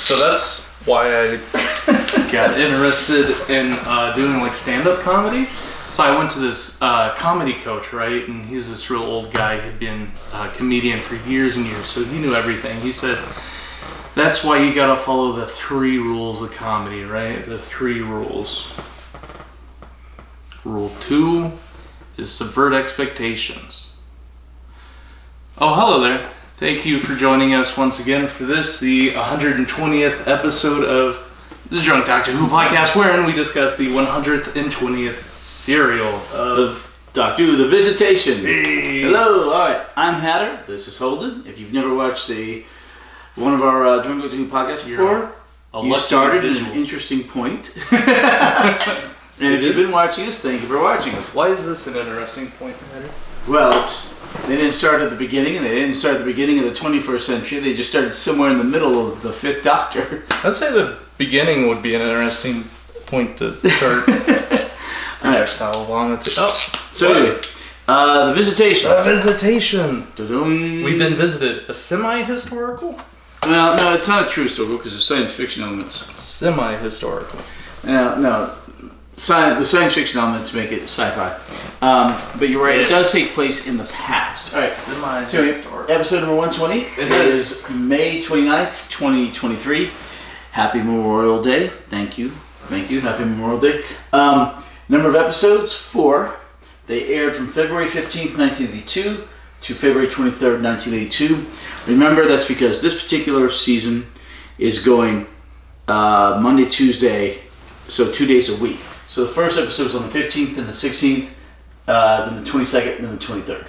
So that's why I got interested in doing like stand-up comedy. So I went to this comedy coach, right? And he's this real old guy who'd been a comedian for years and years, so he knew everything. He said, that's why you gotta follow the 3 rules of comedy, right? The 3 rules. Rule 2 is subvert expectations. Oh, hello there. Thank you for joining us once again for this, the 120th episode of the Drunk Doctor Who podcast, wherein we discuss the 120th serial of Doctor Who, The Visitation. Hey. Hello, alright, I'm Hatter, this is Holden. If you've never watched one of our Drunk Doctor Who podcasts before, you started at an interesting point. And if you've been watching us, thank you for watching us. Why is this an interesting point, Hatter? Well, they didn't start at the beginning, and they didn't start at the beginning of the 21st century. They just started somewhere in the middle of the 5th Doctor. I'd say the beginning would be an interesting point to start. Alright. How long it takes. Oh, so anyway, The Visitation. The Visitation. Da-dum. We've been visited. A semi-historical? Well, no, it's not a true story because there's science fiction elements. Semi-historical. No. The science fiction elements make it sci-fi. But you're right, it does take place in the past. All right, so episode number 120. It is May 29th, 2023. Happy Memorial Day. Thank you. Happy Memorial Day. Number of episodes, 4. They aired from February 15th, 1982 to February 23rd, 1982. Remember, that's because this particular season is going Monday, Tuesday, so 2 days a week. So the first episode was on the 15th and the 16th, then the 22nd, and then the 23rd.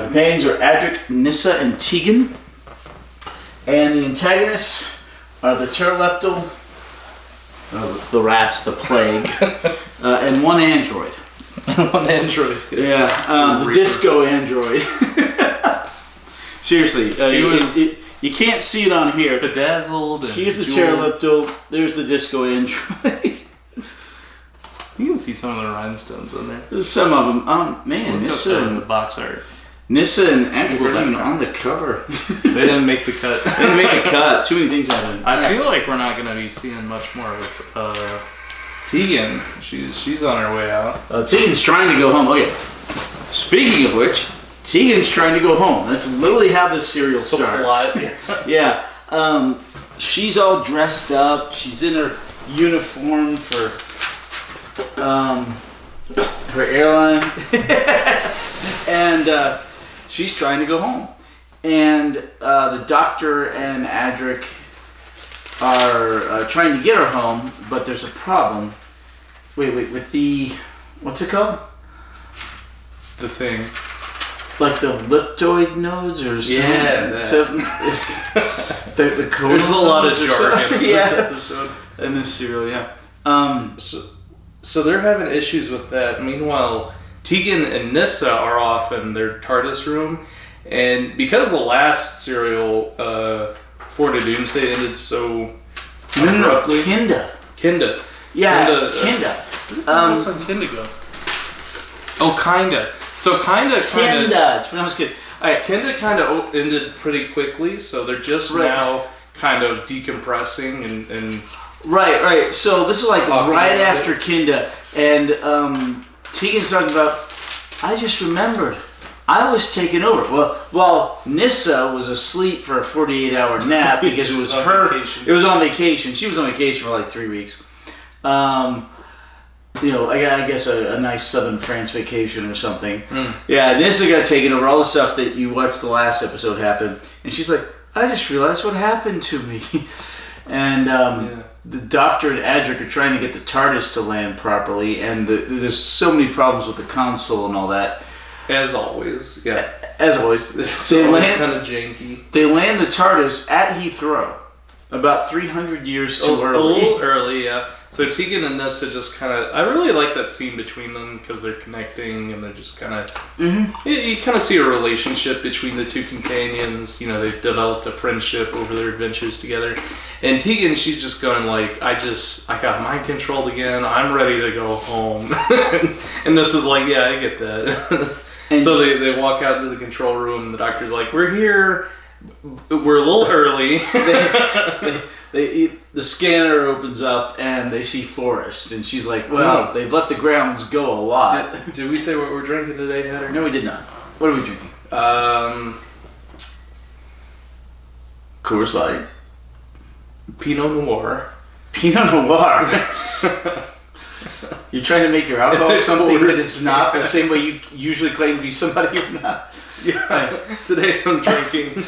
Companions are Adric, Nyssa, and Tegan. And the antagonists are the pterodactyl, the rats, the plague, and one android. One android. Yeah, the disco android. Seriously, you can't see it on here. Bedazzled. And here's the pterodactyl, there's the disco android. You can see some of the rhinestones on there. There's some of them. Man, Nyssa and the box art. Nyssa and Adric weren't even on the cover. They didn't make the cut. They didn't make the cut. Too many things happened. I feel like we're not going to be seeing much more of Tegan. She's on her way out. Tegan's trying to go home. Okay. Speaking of which, Tegan's trying to go home. That's literally how this serial starts. Yeah. She's all dressed up. She's in her uniform for her airline. And she's trying to go home. And the Doctor and Adric are trying to get her home, but there's a problem. Wait, with the... What's it called? The thing. Like the liptoid nodes or something? Yeah, that. The There's a lot of jargon in this episode. In this serial, yeah. So they're having issues with that. Meanwhile, Tegan and Nyssa are off in their TARDIS room, and because the last serial, For the Doomsday, ended so abruptly. Kinda. Yeah, Kinda. What's on Kinda go? Oh, kinda. So kinda. It's pronounced good. Alright. Kinda kind of ended pretty quickly, so they're just now kind of decompressing and Right. So this is like right after Kinda, and Tegan's talking about, I just remembered, I was taken over. Well, Nyssa was asleep for a 48-hour nap because it was vacation. It was on vacation. She was on vacation for like 3 weeks. I guess a nice southern France vacation or something. Yeah, Nyssa got taken over. All the stuff that you watched the last episode happened, and she's like, I just realized what happened to me. And the Doctor and Adric are trying to get the TARDIS to land properly, and there's so many problems with the console and all that. As always, yeah. As always. It's always kind of janky. They land the TARDIS at Heathrow, about 300 years too early. A little early, yeah. So Tegan and Nyssa just kind of... I really like that scene between them because they're connecting and they're just kind of... Mm-hmm. You kind of see a relationship between the two companions. You know, they've developed a friendship over their adventures together. And Tegan, she's just going like, I got mind controlled again. I'm ready to go home. And Nyssa's like, yeah, I get that. So they walk out into the control room and the Doctor's like, we're here. We're a little early. the scanner opens up and they see forest, and she's like, "Well, they've let the grounds go a lot." Did we say what we're drinking today, Heather? No, we did not. What are we drinking? Coors Light. Pinot Noir. Pinot Noir. You're trying to make your alcohol something that it's not, the same way you usually claim to be somebody you're not. Yeah. Today I'm drinking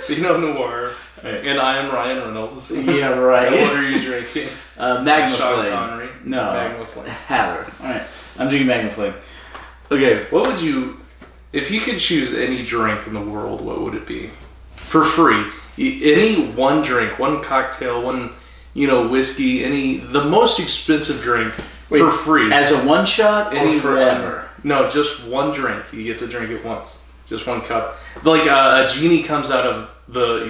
Pinot Noir, and I am Ryan Reynolds. Yeah, right. What are you drinking? Magna Sean Flame. Connery. No. Magna Flame. Haller. All right. I'm drinking Magna Flame. Okay. What would you, if you could choose any drink in the world, what would it be? For free. Any one drink, one cocktail, one, whiskey, the most expensive drink for free. As a one shot or forever? No, just one drink. You get to drink it once. Just one cup. Like a genie comes out of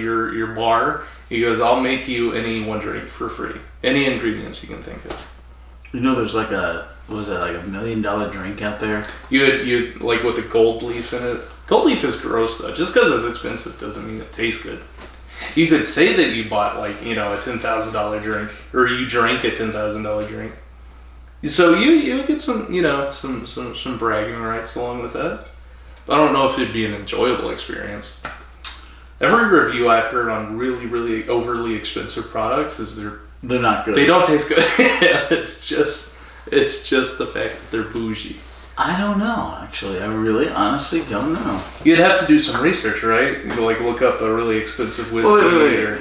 your bar. He goes, "I'll make you any one drink for free. Any ingredients you can think of." There's like $1 million drink out there? You like with the gold leaf in it. Gold leaf is gross though. Just because it's expensive doesn't mean it tastes good. You could say that you bought a $10,000 drink, or you drank a $10,000 drink. So you get some some bragging rights along with that. I don't know if it'd be an enjoyable experience. Every review I've heard on really, really overly expensive products is they're not good. They don't taste good. It's just the fact that they're bougie. I don't know, actually. I really honestly don't know. You'd have to do some research, right? You look up a really expensive whiskey. Wait.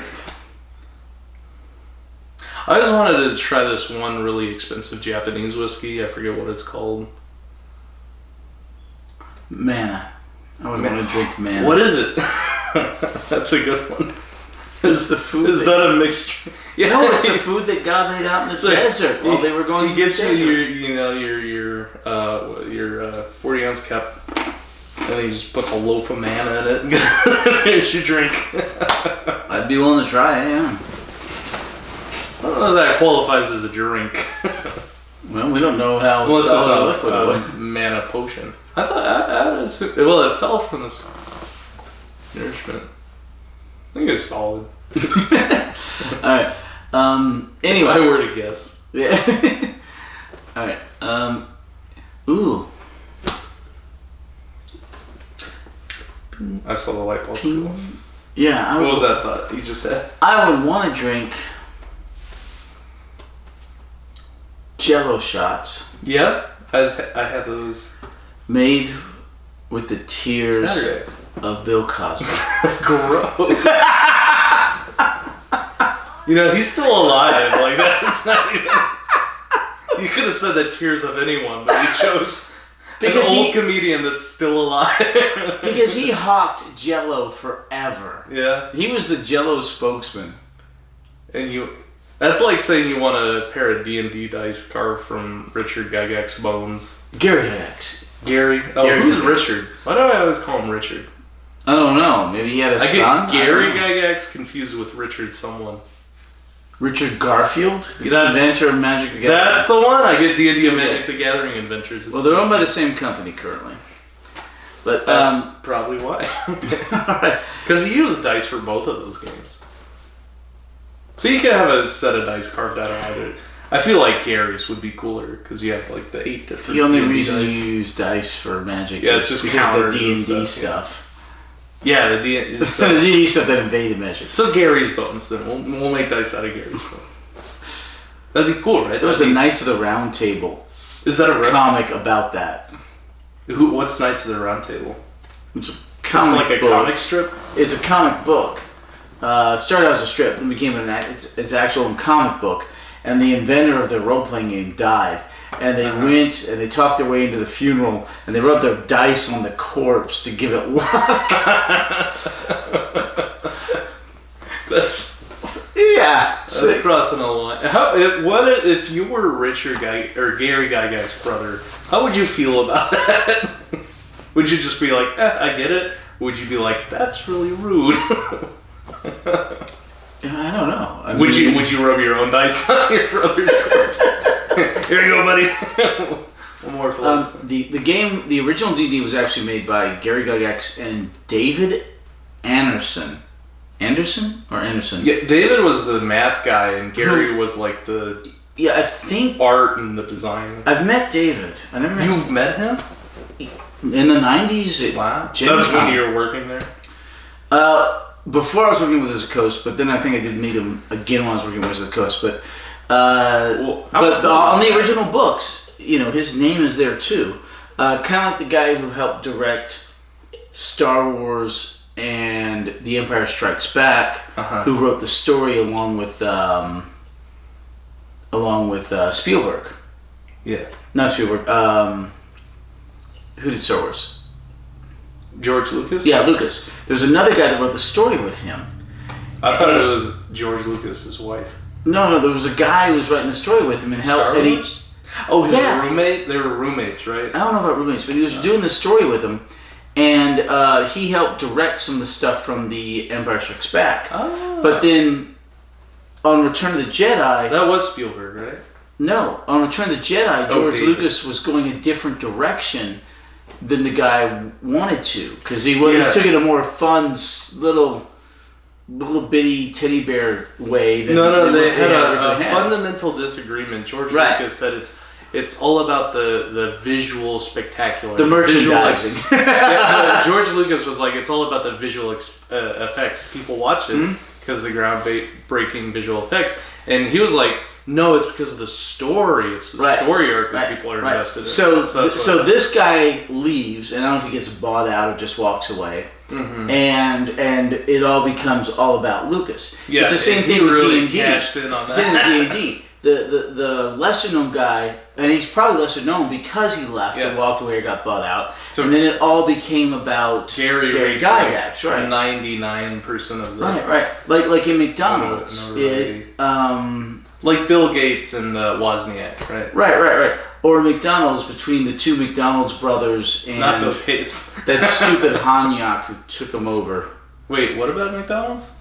I just wanted to try this one really expensive Japanese whiskey. I forget what it's called. Mana. I would want to drink Mana. What is it? That's a good one. Is the food? Is that a mixture? Yeah, no, it's the food that God laid out in the desert while they were going. He gets you your 40-ounce cup, and he just puts a loaf of Mana in it, and there's your drink. I'd be willing to try it. Yeah. I don't know if that qualifies as a drink. Well, we don't know how unless it's liquid it was. Mana potion. I thought it fell from this nourishment. I think it's solid. Alright. Anyway. If I were to guess. Yeah. Alright. Ooh. I saw the light bulb. Yeah. What was that thought you just said? I would want to drink Jello shots. Yep. I had those. Made with the tears Saturday. Of Bill Cosby. Gross. He's still alive. Like, that's not even... You could have said that tears of anyone, but you chose an old comedian that's still alive. Because he hawked Jello forever. Yeah. He was the Jello spokesman. And that's like saying you want a pair of D&D dice carved from Richard Gygax's bones. Gary Gygax. Gary? Oh, Gary who's Gygax. Richard? Why do I always call him Richard? I don't know. Maybe he had a son? I get Gary Gygax confused with Richard someone. Richard Garfield? The inventor of Magic the Gathering. That's the one! I get D&D and Magic the Gathering inventors. Well, they're owned by the same company currently. But that's probably why. Alright. Because he used dice for both of those games. So you could have a set of dice carved out of either. I feel like Gary's would be cooler because you have like the 8 different. The only D&D reason dice. you use dice for Magic it's is just because of the counters D&D and stuff. Yeah, the D&D the D&D stuff that invaded Magic. So Gary's bones then. We'll make dice out of Gary's bones. That'd be cool, right? There was a Knights of the Round Table. Is that a comic about that? What's Knights of the Round Table? It's a comic book. Comic strip? It's a comic book. Started out as a strip and became it's actual comic book. And the inventor of the role-playing game died. And they went and they talked their way into the funeral and they rubbed their dice on the corpse to give it luck. That's crossing a line. What if you were Richard Gary Gygax's brother? How would you feel about that? Would you just be like, I get it? Would you be like, that's really rude? I don't know. Would you rub your own dice on your brother's corpse? Here you go, buddy. One more for us. The original D&D was actually made by Gary Gygax and David Anderson. Anderson or Anderson? Yeah, David was the math guy, and Gary was like the I think art and the design. I've met David. I never. You've met him in the '90s. Wow, that's when you were working there. Before I was working with Coast, but then I think I did meet him again when I was working with Coast. But on the original books, his name is there too. Kind of like the guy who helped direct Star Wars and The Empire Strikes Back, who wrote the story along with Spielberg. Yeah, not Spielberg. Who did Star Wars? George Lucas? Yeah, Lucas. There's another guy that wrote the story with him. I thought it was George Lucas's wife. No, there was a guy who was writing the story with him and helped. Star Wars? His roommate? They were roommates, right? I don't know about roommates, but he was doing the story with him, and he helped direct some of the stuff from The Empire Strikes Back. Oh. But then, on Return of the Jedi... That was Spielberg, right? No, on Return of the Jedi, George Lucas was going a different direction than the guy wanted to, because he took it a more fun little bitty teddy bear way. They had a fundamental disagreement. George Lucas said it's all about the visual spectacular, the merchandising. George Lucas was like, it's all about the visual effects. People watch it because the groundbreaking visual effects, and he was like, no, it's because of the story. It's the story arc that people are invested in. So this guy leaves, and I don't know if he gets bought out or just walks away. Mm-hmm. And it all becomes all about Lucas. Yeah, it's the same thing with D&D. Cashed in on that. Same with D&D. The lesser known guy, and he's probably lesser known because he left and walked away or got bought out. So, and then it all became about Gary Gygax, right? 99% of the right. Like in McDonald's, like Bill Gates and Wozniak, right? Right. Or McDonald's, between the two McDonald's brothers and... Not Bill Gates. that stupid Hanyak who took him over. Wait, what about McDonald's?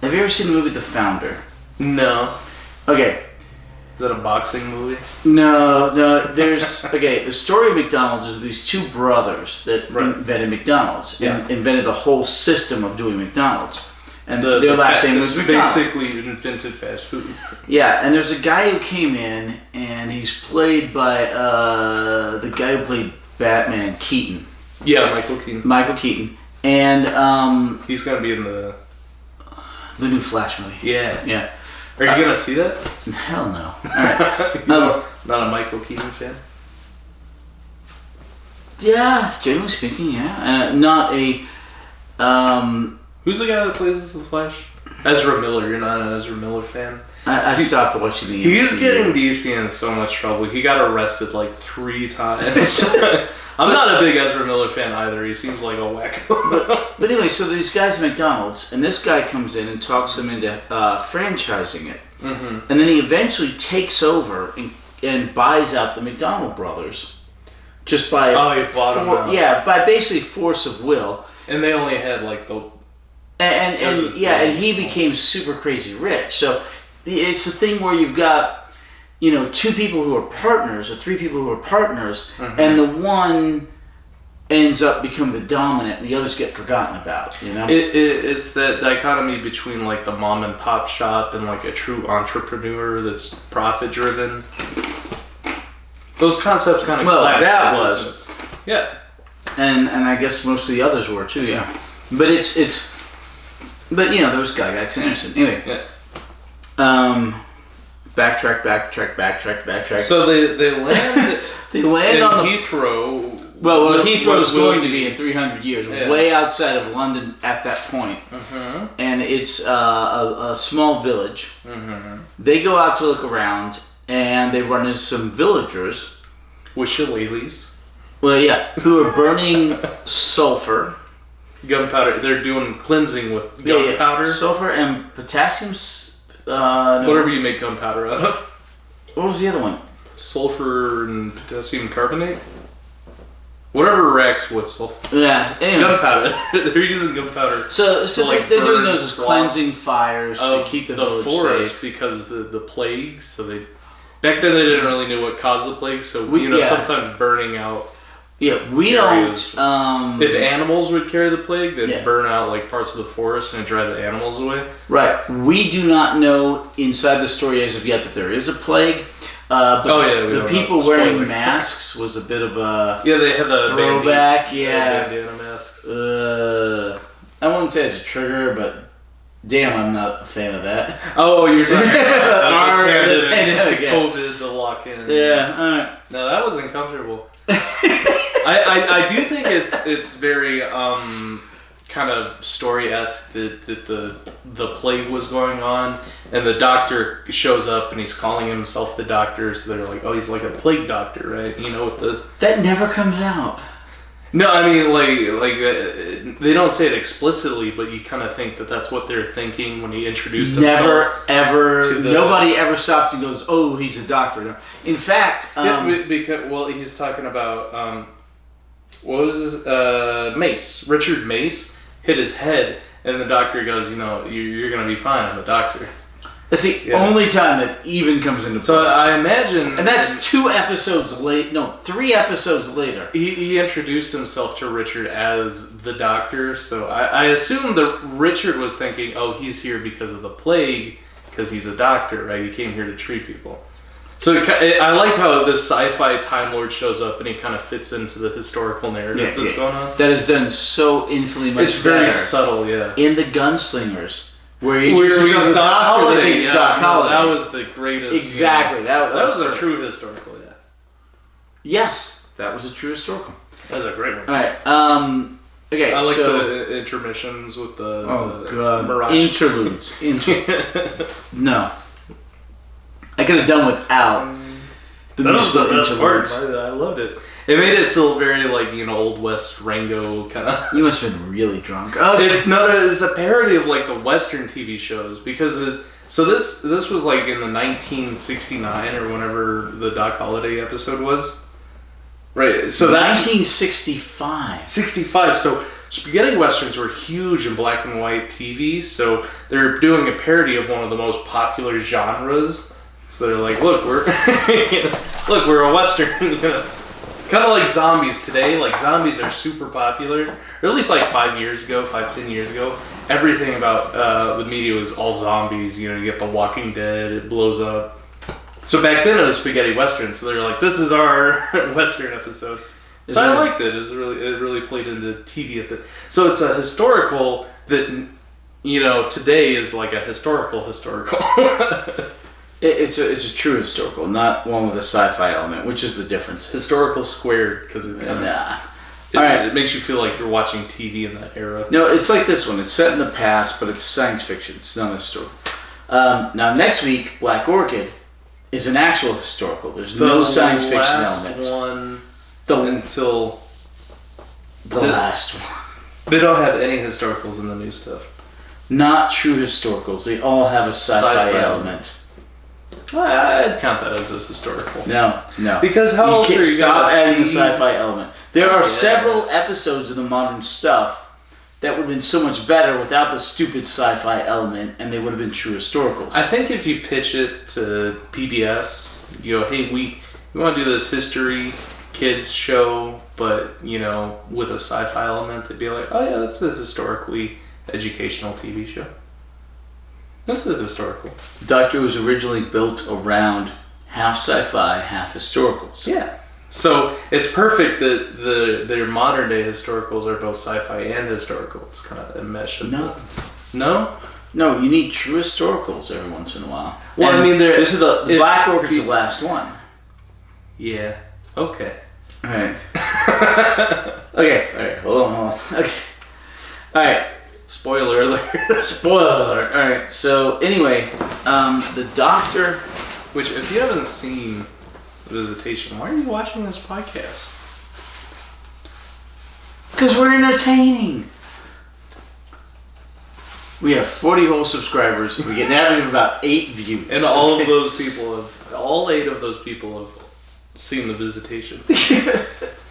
Have you ever seen the movie The Founder? No. Okay. Is that a boxing movie? No, there's... Okay, the story of McDonald's is these two brothers that invented McDonald's. And invented the whole system of doing McDonald's. And their last name was McDonald. Basically invented fast food. Yeah, and there's a guy who came in, and he's played by the guy who played Batman, Keaton. Yeah, Michael Keaton. And he's gonna be in the new Flash movie. Yeah. Are you gonna see that? Hell no. All right. Not a Michael Keaton fan. Yeah, generally speaking, yeah. Not a. Who's the guy that plays the Flash? Ezra Miller. You're not an Ezra Miller fan? I stopped watching the He's getting DC in so much trouble. He got arrested like 3 times. I'm not a big Ezra Miller fan either. He seems like a wacko. But anyway, so these guys at McDonald's, and this guy comes in and talks them into franchising it. Mm-hmm. And then he eventually takes over and buys out the McDonald brothers. Just by... he bought them out. Yeah, by basically force of will. And they only had like the... And he became super crazy rich. So it's a thing where you've got, 2 people who are partners or 3 people who are partners, and the one ends up becoming the dominant, and the others get forgotten about. It's that dichotomy between like the mom and pop shop and like a true entrepreneur that's profit driven. Those concepts kind of clash. That was yeah, and I guess most of the others were too. Yeah, but But there was Gygax and Anderson. Anyway, backtrack. So they land. They land on Heathrow. Well, Heathrow is going to be in 300 years, way outside of London at that point, and it's a small village. They go out to look around, and they run into some villagers with shillelaghs. Well, yeah, who are burning sulfur. Gunpowder. They're doing cleansing with gunpowder. Sulfur and potassium. Whatever you make gunpowder out of. What was the other one? Sulfur and potassium carbonate. Whatever reacts with sulfur. Yeah. Anyway. Gunpowder. They're using gunpowder. So they're doing those as cleansing fires to keep the village forest safe. Because the plagues. So back then they didn't really know what caused the plague. So sometimes burning out. Yeah, we areas. don't. If animals would carry the plague, they'd Yeah. burn out like parts of the forest and drive the animals away. Right. We do not know inside the story as of yet that there is a plague. But the people wearing masks was a bit of a they had the throwback. bandana masks. I wouldn't say it's a trigger, but damn, I'm not a fan of that. Oh, you're talking about the pandemic, COVID, the lock-in. Yeah, all right. No, that wasn't comfortable. I do think it's very kind of story-esque that the plague was going on, and the doctor shows up and he's calling himself the doctor, so they're like, oh, he's like a plague doctor, right? You know, with the that never comes out. No, I mean like they don't say it explicitly, but you kind of think that that's what they're thinking when he introduced himself. Never ever. Nobody ever stops and goes, "Oh, he's a doctor." No. In fact, because he's talking about what was his, Mace. Richard Mace hit his head, and the doctor goes, "You know, you're gonna be fine. I'm a doctor." That's the only time that even comes into play. So I imagine... And that's 2 episodes late. No, 3 episodes later. He introduced himself to Richard as the doctor, so I assume that Richard was thinking, oh, he's here because of the plague, because he's a doctor, right? He came here to treat people. So I like how this sci-fi Time Lord shows up and he kind of fits into the historical narrative that's going on. That is done so infinitely much better. It's very subtle, yeah. In the Gunslingers... Where he's Doc Holliday. Doc Holliday. That was the greatest. Exactly. You know, that was a true historical, yeah. Yes, that was a true historical. That was a great one. All right. Okay. I like the intermissions with the mirage. Interludes. No. I could have done without the musical interludes. I loved it. It made it feel very like, you know, Old West Rango kind of. You must have been really drunk. Okay. It's a parody of like the Western TV shows because this was like in the 1969 or whenever the Doc Holliday episode was. Right. So that's 1965. 65. So spaghetti westerns were huge in black and white TV. So they're doing a parody of one of the most popular genres. So they're like, look, we're a western. You know? Kind of like zombies today. Like zombies are super popular, or at least like 10 years ago. Everything about the media was all zombies. You know, you get The Walking Dead, it blows up. So back then it was spaghetti western. So they're like, this is our western episode. So I liked it. It really played into TV so it's a historical that, you know, today is like a historical. It's a true historical, not one with a sci-fi element, which is the difference. Historical squared, because it makes you feel like you're watching TV in that era. No, it's like this one. It's set in the past, but it's science fiction. It's not historical. Now, next week, Black Orchid is an actual historical. There's no science fiction elements. Until the last one. They don't have any historicals in the new stuff. Not true historicals. They all have a sci-fi element. I'd count that as a historical. No. Because how else are you stop adding the sci-fi element? There are several episodes of the modern stuff that would have been so much better without the stupid sci-fi element, and they would have been true historicals. I think if you pitch it to PBS, you go, hey, we want to do this history kids show, but, you know, with a sci-fi element, they'd be like, oh yeah, that's a historically educational TV show. This is historical. Doctor was originally built around half sci-fi, half historicals. Yeah. So it's perfect that their modern day historicals are both sci-fi and historical. It's kind of a mesh of No? No, you need true historicals every once in a while. Well, and I mean, this is the Black Orchid's the last one. Yeah. Okay. All right. Okay. All right. Hold on. Okay. All right. Spoiler alert. Spoiler alert. All right. So anyway, the Doctor. Which, if you haven't seen Visitation, why are you watching this podcast? Because we're entertaining. We have 40 whole subscribers. We get an average of about 8 views. And all 8 of those people have seen the Visitation.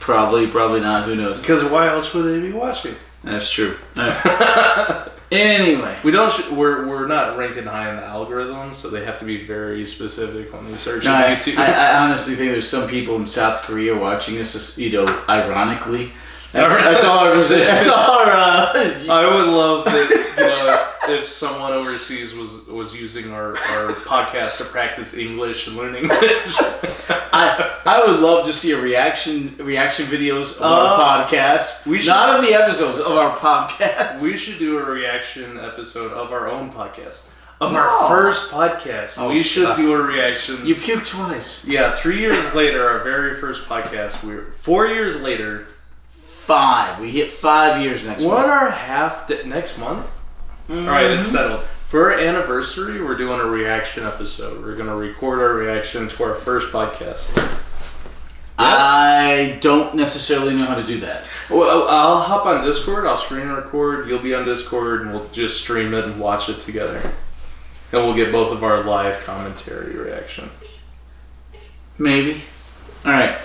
Probably not. Who knows? Because why else would they be watching? That's true. Right. Anyway, we're not ranking high in the algorithm, so they have to be very specific when they search on YouTube. I honestly think there's some people in South Korea watching this, ironically. That's all our. That's all our. I would love that. If someone overseas was using our podcast to practice English and learn English. I would love to see a reaction videos of our podcast. Not of the episodes of our podcast. We should do a reaction episode of our own podcast. Of our first podcast. We should do a reaction. You puked twice. Yeah, 3 years later, our very first podcast. 4 years later. 5. We hit 5 years next month. 1.5 next month? Mm-hmm. Alright, it's settled. For our anniversary, we're doing a reaction episode. We're going to record our reaction to our first podcast. Yeah. I don't necessarily know how to do that. Well, I'll hop on Discord. I'll screen record. You'll be on Discord, and we'll just stream it and watch it together. And we'll get both of our live commentary reaction. Maybe. Alright.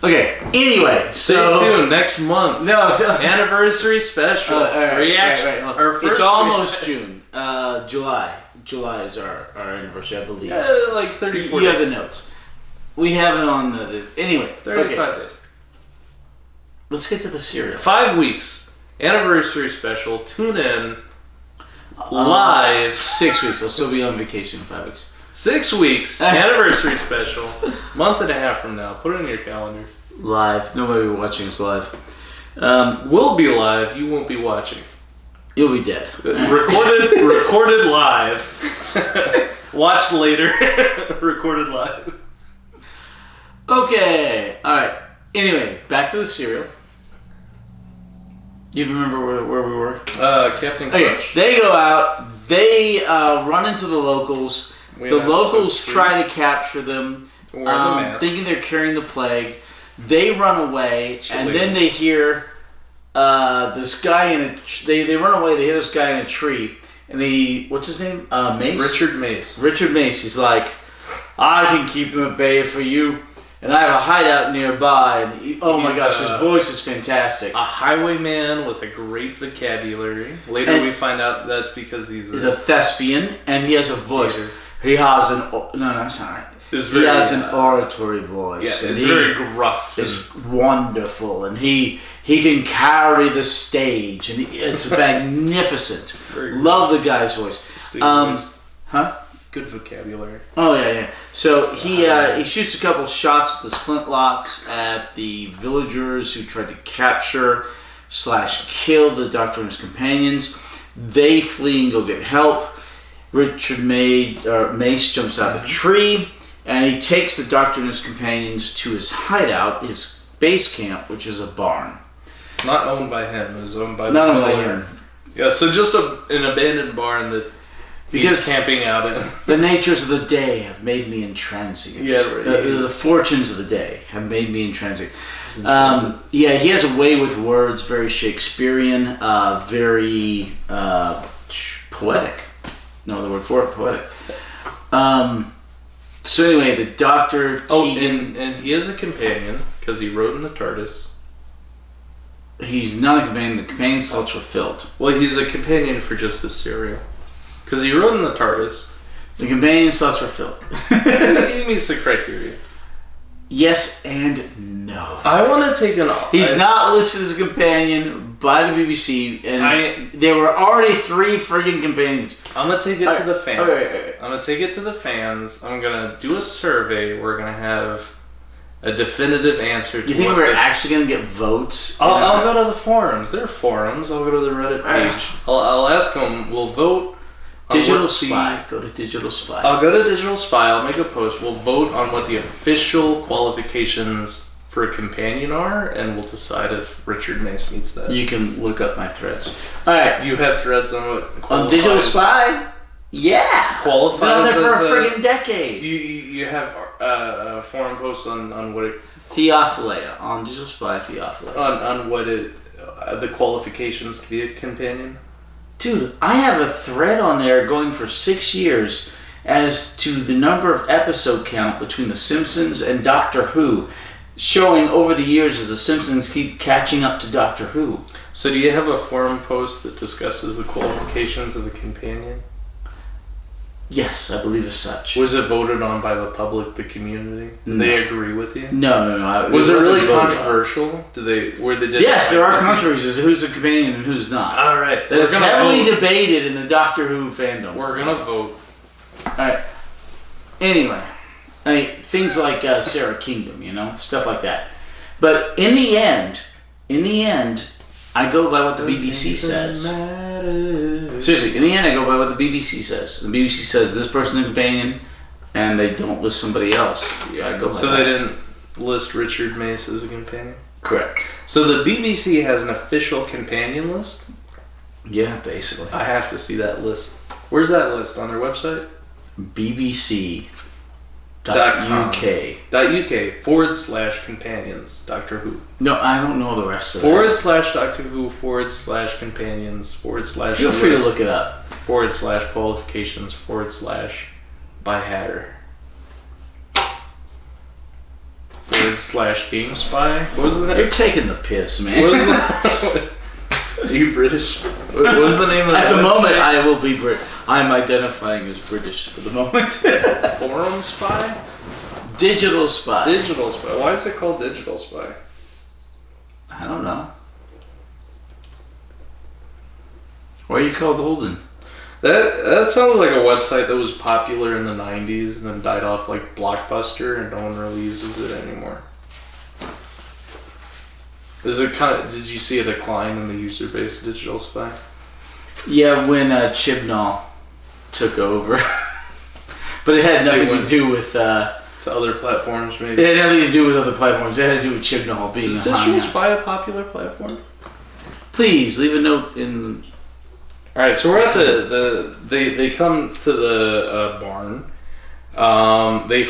Okay, anyway, so... Stay tuned, next month. No. Anniversary special. Reaction. Right. It's almost June. July. July is our anniversary, I believe. Like 34 days. You have the notes. We have it on the... Anyway. 35 days. Let's get to the cereal. 5 weeks. Anniversary special. Tune in. Live. 6 weeks. I'll still be on vacation in 5 weeks. 6 weeks. Anniversary special. Month and a half from now. Put it in your calendar. Live. Nobody will be watching us live. We'll be live. You won't be watching. You'll be dead. Recorded live. Watched later. Recorded live. Okay. Alright. Anyway, back to the cereal. You remember where we were? Captain Crunch. Okay. They go out. They run into the locals. The locals try to capture them, thinking they're carrying the plague. They run away, and then they hear this guy in a... They run away, they hear this guy in a tree, and what's his name? Mace? Richard Mace. Richard Mace. He's like, I can keep them at bay for you, and I have a hideout nearby. And oh my gosh, his voice is fantastic. A highwayman with a great vocabulary. Later we find out that's because he's a thespian, and he has a voice. He has an... No, that's not right. He has an oratory voice. Yeah, it's very gruff. It's wonderful, and he can carry the stage, and it's magnificent. Love the guy's voice. Huh? Good vocabulary. Oh yeah. So he shoots a couple shots with his flintlocks at the villagers who tried to capture / kill the Doctor and his companions. They flee and go get help. Richard Mace jumps out of the tree, and he takes the Doctor and his companions to his hideout, his base camp, which is a barn. Not owned by him. It was owned by Not owned by him. Yeah, so just an abandoned barn that he's camping out in. The natures of the day have made me intransigent. Yeah, the fortunes of the day have made me intransigent. He has a way with words, very Shakespearean, very poetic. No other word for it, poetic. So anyway, the Doctor... and he has a companion, because he rode in the TARDIS. He's not a companion, the companion slots were filled. Well, he's a companion for just the cereal. Because he rode in the TARDIS. The companion slots were filled. He meets the criteria. Yes and no. I want to take He's not listed as a companion by the BBC, and there were already 3 friggin' companions. I'm going to take it to the fans. Okay. I'm going to take it to the fans. I'm going to do a survey. We're going to have a definitive answer to you think we're actually going to get votes? I'll go to the forums. There are forums. I'll go to the Reddit page. I'll ask them. We'll vote. Digital Spy. Go to Digital Spy. I'll go to Digital Spy. I'll make a post. We'll vote on what the official qualifications for a companion are, and we'll decide if Richard Mace meets that. You can look up my threads. All right. You have threads on what qualifies. On Digital Spy? Yeah. Qualifies. Been on there for a friggin' decade. You have forum posts on what it... Theophilea. On Digital Spy, Theophilea. On what it... the qualifications to be a companion? Dude, I have a thread on there going for 6 years as to the number of episode count between The Simpsons and Doctor Who. showing over the years as the Simpsons keep catching up to Doctor Who. So do you have a forum post that discusses the qualifications of the companion? Yes, I believe as such. Was it voted on by the public, the community? Did they agree with you? No. Was it really controversial? Yes, there are controversies. Who's a companion and who's not. All right. That's heavily debated in the Doctor Who fandom. We're going to vote. All right. Anyway, things like Sarah Kingdom, stuff like that. But in the end, I go by what the BBC says. Seriously, in the end, I go by what the BBC says. The BBC says this person's a companion, and they don't list somebody else. Yeah, I go by So that. they didn't list Richard Mace as a companion? Correct. So the BBC has an official companion list? Yeah, basically. I have to see that list. Where's that list? On their website? BBC.uk/companions, Doctor Who. No, I don't know the rest of that. /Doctor Who /companions / Feel free to look it up. / qualifications / by Hatter / Game Spy. What was the name? You're taking the piss, man. What was the Are you British? What was the name of At the moment, website? I will be British. I'm identifying as British for the moment. Forum Spy? Digital Spy. Digital Spy. Why is it called Digital Spy? I don't know. Why are you called Holden? That sounds like a website that was popular in the 90s and then died off like Blockbuster and no one really uses it anymore. Is it did you see a decline in the user base of Digital Spy? Yeah, when Chibnall took over. But it had nothing to do with... to other platforms, maybe? It had nothing to do with other platforms. It had to do with Chibnall being Is a Digital Spy a popular platform? Please, leave a note in... Alright, so we're at they come to the barn. They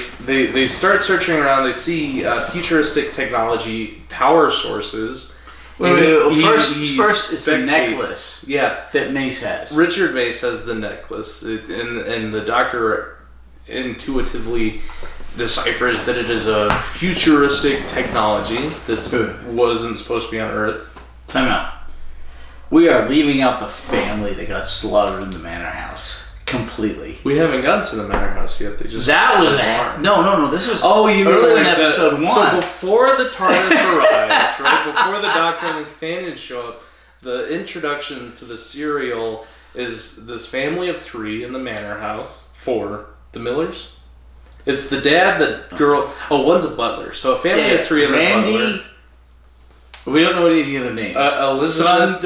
start searching around. They see futuristic technology power sources. Wait, first it's a necklace. Yeah, that Mace has. Richard Mace has the necklace, and the Doctor intuitively deciphers that it is a futuristic technology that wasn't supposed to be on Earth. Time out. We are leaving out the family that got slaughtered in the manor house. Completely. We haven't gotten to the manor house yet. They just that was no. This was you mean earlier in like episode 1. So before the TARDIS arrives, right before the Doctor and the companions show up, the introduction to the serial is this family of 3 in the manor house. 4, the Millers. It's the dad, the girl. Oh, one's a butler. So a family of 3 and Randy. a butler. We don't know any of the other names. Elizabeth.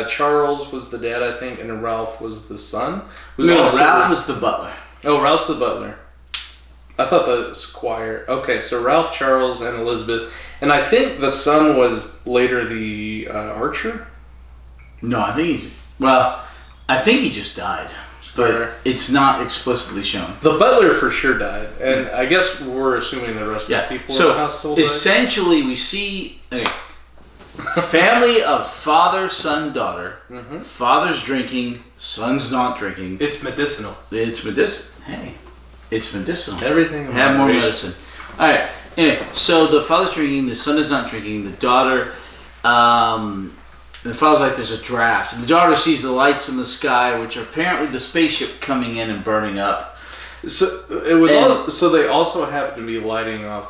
Charles was the dad, I think, and Ralph was the son. Ralph was the butler. Oh, Ralph's the butler. I thought the squire. Okay, so Ralph, Charles, and Elizabeth. And I think the son was later the archer? No, I think he just died. But it's not explicitly shown. The butler for sure died. And I guess we're assuming the rest of the people in the household died. Essentially, we see... Okay. Family of father, son, daughter. Mm-hmm. Father's drinking, son's not drinking. It's medicinal. It's medicinal. Hey, it's medicinal. Everything. Have more medicine. All right. Anyway, so the father's drinking, the son is not drinking. The daughter, the father's like, there's a draft. And the daughter sees the lights in the sky, which are apparently the spaceship coming in and burning up. So it was. So they also happen to be lighting off.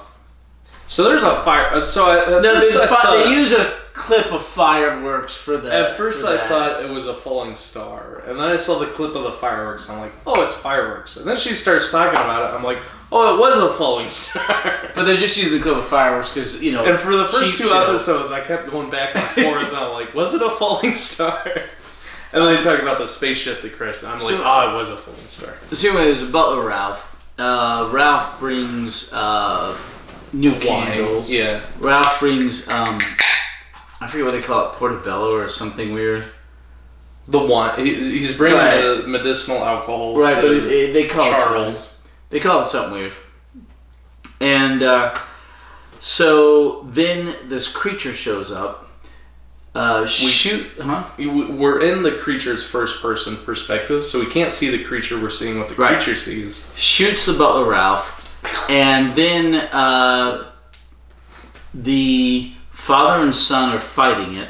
So there's a fire. They use a clip of fireworks for that. At first I thought it was a falling star. And then I saw the clip of the fireworks. And I'm like, oh, it's fireworks. And then she starts talking about it. I'm like, oh, it was a falling star. But they're just using the clip of fireworks because, And for the first 2 episodes, I kept going back and forth. And I'm like, was it a falling star? And then they talk about the spaceship that crashed. I'm like, oh, it was a falling star. So anyway, there's a butler, Ralph. Ralph brings... new candles. Yeah. Ralph brings, I forget what they call it, portobello or something weird. The wine. He's bringing the medicinal alcohol. Right, but they call Charles. They call it something weird. And so then this creature shows up. We're in the creature's first-person perspective, so we can't see the creature. We're seeing what the creature sees. Shoots the butler Ralph. And then the father and son are fighting it,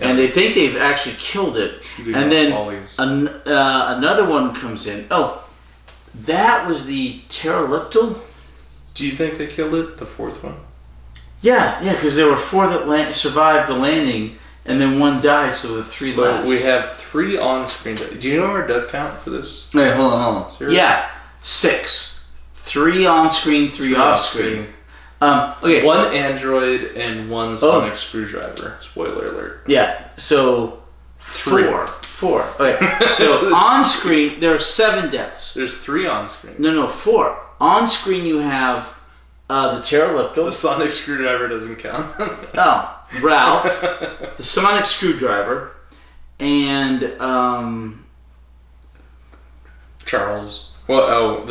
and they think they've actually killed it. And then another one comes in. Oh, that was the pterodactyl. Do you think they killed it? The fourth one? Yeah, because there were 4 that survived the landing, and then 1 died, so the 3 left. So we have 3 on-screen. Do you know our death count for this? Wait, hold on. Seriously? Yeah, 6. 3 on-screen, 3 off-screen. Okay. 1 android and 1 sonic screwdriver. Spoiler alert. Yeah, so 4. 4. Okay, so on-screen, there are 7 deaths. There's 3 on-screen. No, 4. On-screen you have the pterodactyl. The sonic screwdriver doesn't count. Oh, Ralph, the sonic screwdriver, and Charles. Well,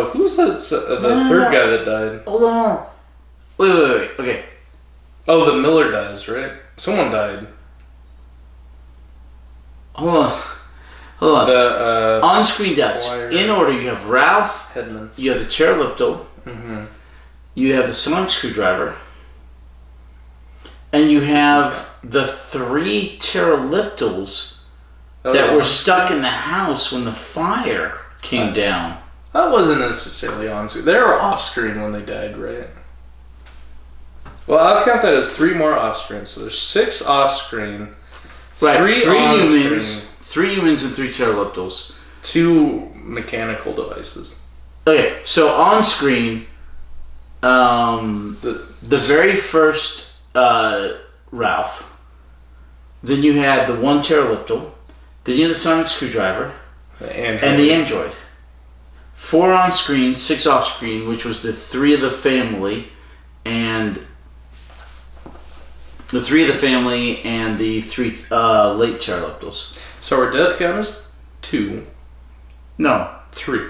who's the third guy that died? Hold on. Wait. Okay. Oh, the Miller dies, right? Someone died. Hold on. The on-screen deaths. In order, you have Ralph. Hedman. You have the pterodactyl. Mm-hmm. You have the sonic screwdriver. And you have the 3 pterodactyls that were stuck in the house when the fire came down. That wasn't necessarily on-screen. They were off-screen when they died, right? Well, I'll count that as 3 more off-screen. So there's 6 off-screen. Right, 3 humans. 3 humans and 3 pterodactyls. 2 mechanical devices. Okay, so on-screen, the very first Ralph. Then you had the 1 pterodactyl. Then you had the sonic screwdriver. And the android. 4 on screen, 6 off screen, which was the 3 of the family, and the 3 late pterodactyls. So our death count is 2. No. 3.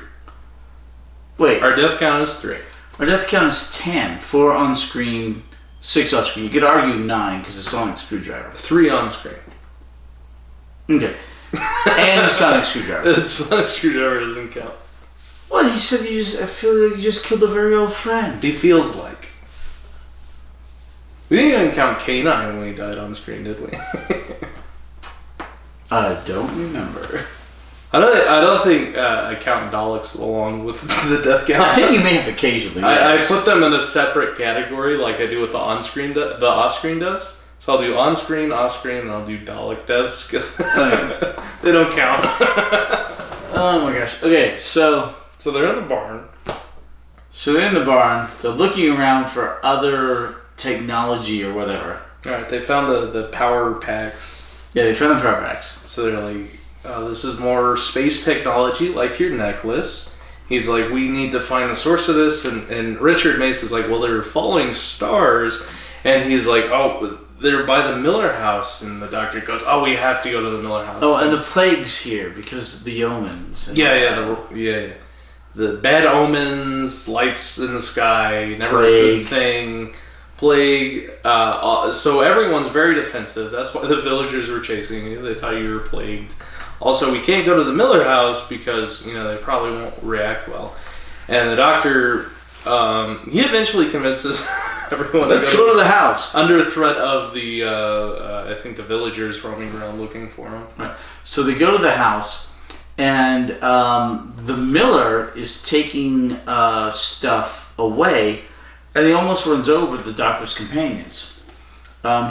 Wait. Our death count is 3. Our death count is 10. 4 on screen, 6 off screen. You could argue 9 because it's sonic screwdriver. 3 on screen. Okay. And the sonic screwdriver. The sonic screwdriver doesn't count. What? He said I feel like you just killed a very old friend. He feels like. We didn't even count K9 when he died on screen, did we? I don't remember. I don't think I count Daleks along with the death count. I think you may have occasionally. Yes. I put them in a separate category, like I do with the on-screen, the off-screen deaths. So I'll do on-screen, off-screen, and I'll do Dalek deaths because they don't count. Oh my gosh. Okay, so they're in the barn. They're looking around for other technology or whatever. All right, they found the power packs. Yeah, they found the power packs. So they're like, this is more space technology, like your necklace. He's like, we need to find the source of this. And Richard Mace is like, well, they're following stars. And he's like, oh, they're by the Miller house. And the doctor goes, oh, we have to go to the Miller house. Oh, and the plague's here because the omens. Yeah. The bad omens, lights in the sky, never a good thing. Plague. So everyone's very defensive. That's why the villagers were chasing you. They thought you were plagued. Also, we can't go to the Miller house because, they probably won't react well. And the doctor, he eventually convinces everyone Let's go to the house. Under threat of the, I think the villagers roaming around looking for him. Right. So they go to the house, and the Miller is taking stuff away, and he almost runs over the doctor's companions.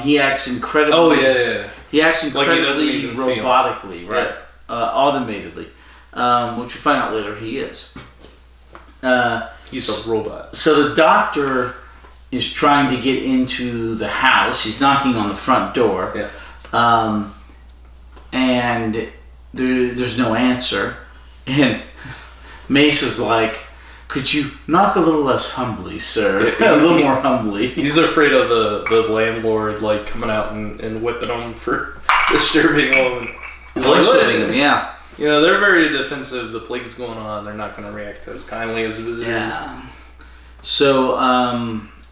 He acts incredibly... Oh, yeah. He acts incredibly like robotically, right? Automatedly, which we find out later he is. He's a robot. So the doctor is trying to get into the house. He's knocking on the front door. Yeah. And there's no answer. And Mace is like, could you knock a little less humbly, sir? A little more humbly. He's afraid of the landlord coming out and whipping him for disturbing him. Voice whipping him, yeah. They're very defensive. The plague's going on. They're not going to react as kindly as visitors. Yeah. So,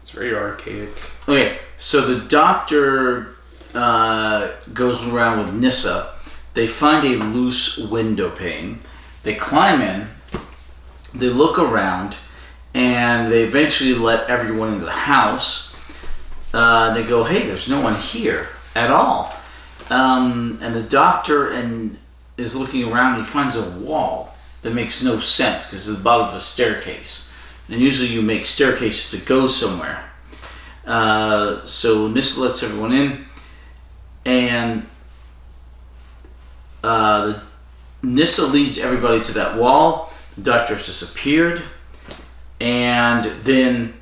it's very archaic. Okay, so the doctor goes around with Nissa. They find a loose window pane. They climb in. They look around, and they eventually let everyone into the house. They go, hey, there's no one here at all. And the doctor is looking around and he finds a wall that makes no sense because it's the bottom of a staircase. And usually you make staircases to go somewhere. So Nissa lets everyone in, and Nissa leads everybody to that wall. The doctor has disappeared, and then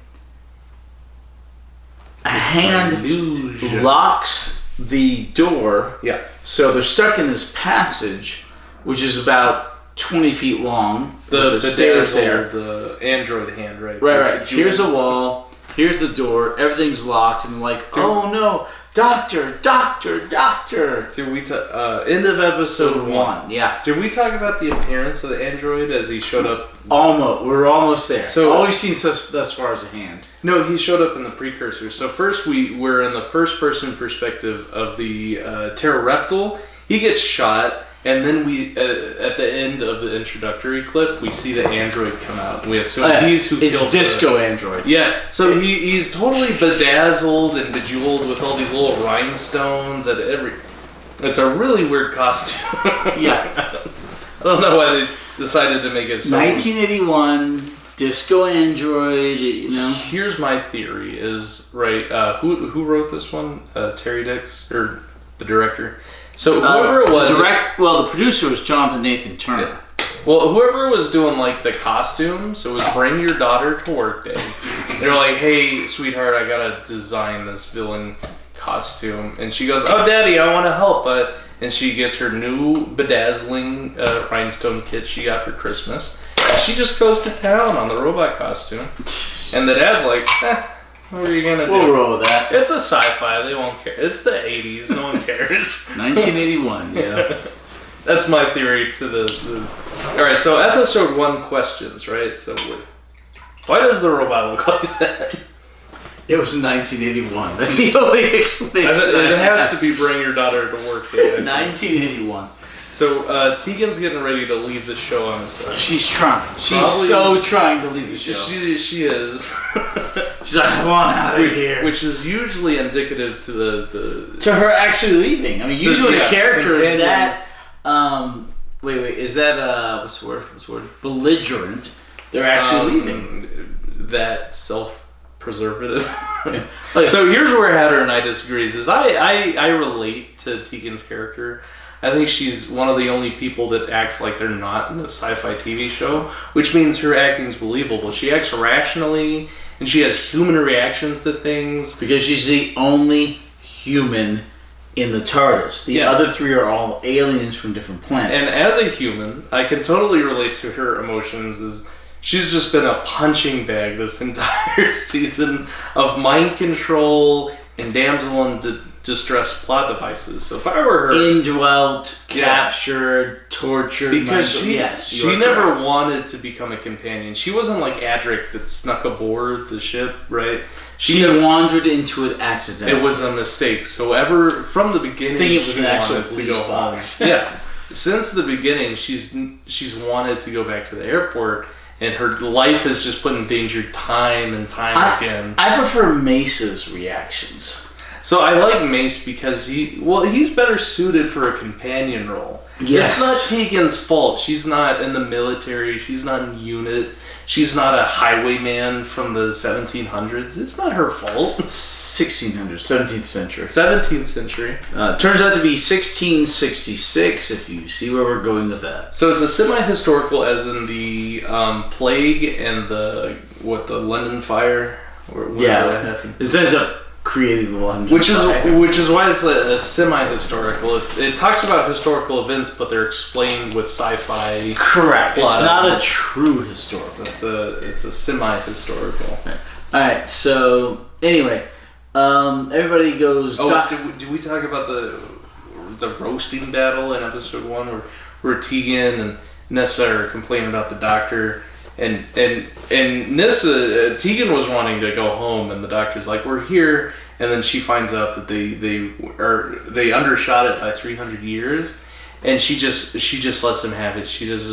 a hand locks the door. Yeah. So they're stuck in this passage, which is about 20 feet long. The stairs there. The android hand, right? Right. Here's a wall. Here's the door. Everything's locked, and like, oh no, doctor. Did we end of episode 1? Yeah. Did we talk about the appearance of the android as he showed up? Almost. We're almost there. So all we've seen thus far is a hand. No, he showed up in the precursor. So first we're in the first person perspective of the Pterodactyl. He gets shot. And then we, at the end of the introductory clip, we see the android come out. We assume he's who killed Disco Android. Yeah, so he's totally bedazzled and bejeweled with all these little rhinestones at every. It's a really weird costume. Yeah. I don't know why they decided to make it so. 1981 Disco Android. Here's my theory: is right. Who wrote this one? Terry Dix, or the director? So whoever it was, the producer was Jonathan Nathan Turner. Yeah. Well, whoever was doing like the costumes, it was Bring Your Daughter to Work Day. They're like, hey, sweetheart, I gotta design this villain costume, and she goes, oh, Daddy, I want to help. And she gets her new bedazzling rhinestone kit she got for Christmas. And she just goes to town on the robot costume, and the dad's like, what are you gonna do? We'll roll with that. It's a sci-fi. They won't care. It's the 80s. No one cares. 1981. Yeah. That's my theory to the. All right. So episode 1 questions. Right. So why does the robot look like that? It was 1981. That's the only explanation. It has to be Bring Your Daughter to Work Day. 1981. So Tegan's getting ready to leave the show on this. She's trying. She's so trying to leave the show. She is. She's like, I want out of here. Which is usually indicative to the to her actually leaving. I mean, usually the character is that. Wait. Is that what's the word? Belligerent. They're actually leaving. That self-preservative. Okay. So here's where Hatter and I disagrees. Is I relate to Tegan's character. I think she's one of the only people that acts like they're not in the sci-fi TV show, which means her acting's believable. She acts rationally, and she has human reactions to things. Because she's the only human in the TARDIS. The other 3 are all aliens from different planets. And as a human, I can totally relate to her emotions. As she's just been a punching bag this entire season of mind control and damsel in distress plot devices. So if I were her, indwelt, captured, tortured, because she never wanted to become a companion. She wasn't like Adric that snuck aboard the ship, right? She wandered into it accidentally. It was a mistake. So ever from the beginning, I think it was an actual police box. Yeah, since the beginning, she's wanted to go back to the airport. And her life is just put in danger time and time again. I prefer Mace's reactions. So I like Mace because he's better suited for a companion role. Yes. It's not Tegan's fault. She's not in the military. She's not in unit. She's not a highwayman from the 1700s. It's not her fault. 1600s, 17th century. 17th century. Turns out to be 1666, if you see where we're going with that. So it's a semi-historical, as in the plague and the London fire. That happened. It ends up creating the London fire. Which is why it's a semi-historical. It talks about historical events, but they're explained with sci-fi. Correct. It's not a true historical. It's a semi-historical. All right. So anyway, everybody goes. Did we talk about the roasting battle in episode 1 where Tegan and Nissa are complaining about the doctor? And Nissa, Tegan was wanting to go home, and the doctor's like, "We're here." And then she finds out that they undershot it by 300 years, and she just lets him have it. She says,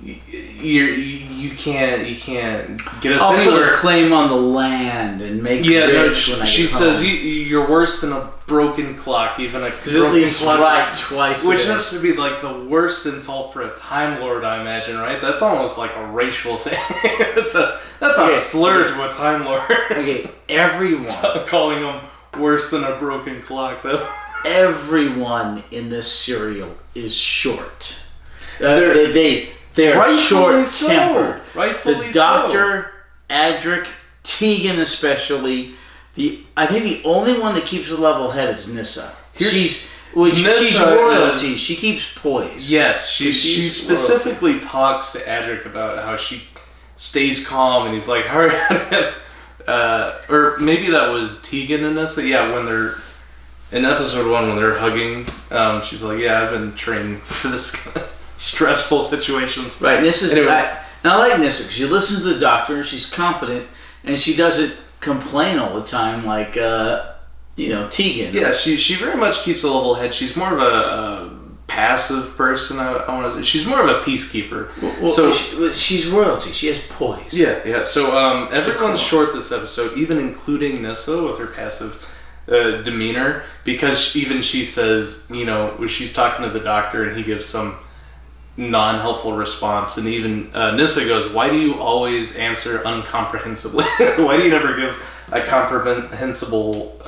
you can't get us I'll anywhere. put a claim on the land and make rich when I she get says home. you're worse than a broken clock, even a Because at broken least clock, right twice. which has to be like the worst insult for a Time Lord, I imagine, right? That's almost like a racial thing. that's a slur to a Time Lord. Okay, everyone calling him worse than a broken clock, though. Everyone in this serial is short. They're short-tempered. Rightfully the doctor, Adric, Tegan especially. I think the only one that keeps a level head is Nyssa. She's royalty. She keeps poise. Yes, she specifically talks to Adric about how she stays calm, and he's like, "How are or maybe that was Tegan and Nyssa. Yeah, when they're in episode 1 when they're hugging, she's like, "Yeah, I've been trained for this kind of stressful situations." Right. Nyssa. Anyway. I like Nyssa because she listens to the doctor. She's competent, and she doesn't complain all the time like Tegan. Yeah, she very much keeps a level head. She's more of a passive person. I want to say she's more of a peacekeeper. So she's royalty. She has poise. Yeah. So everyone's short this episode, even including Nyssa with her passive demeanor, because even she says, when she's talking to the doctor and he gives some non-helpful response, and even Nyssa goes, "Why do you always answer uncomprehensibly? Why do you never give a comprehensible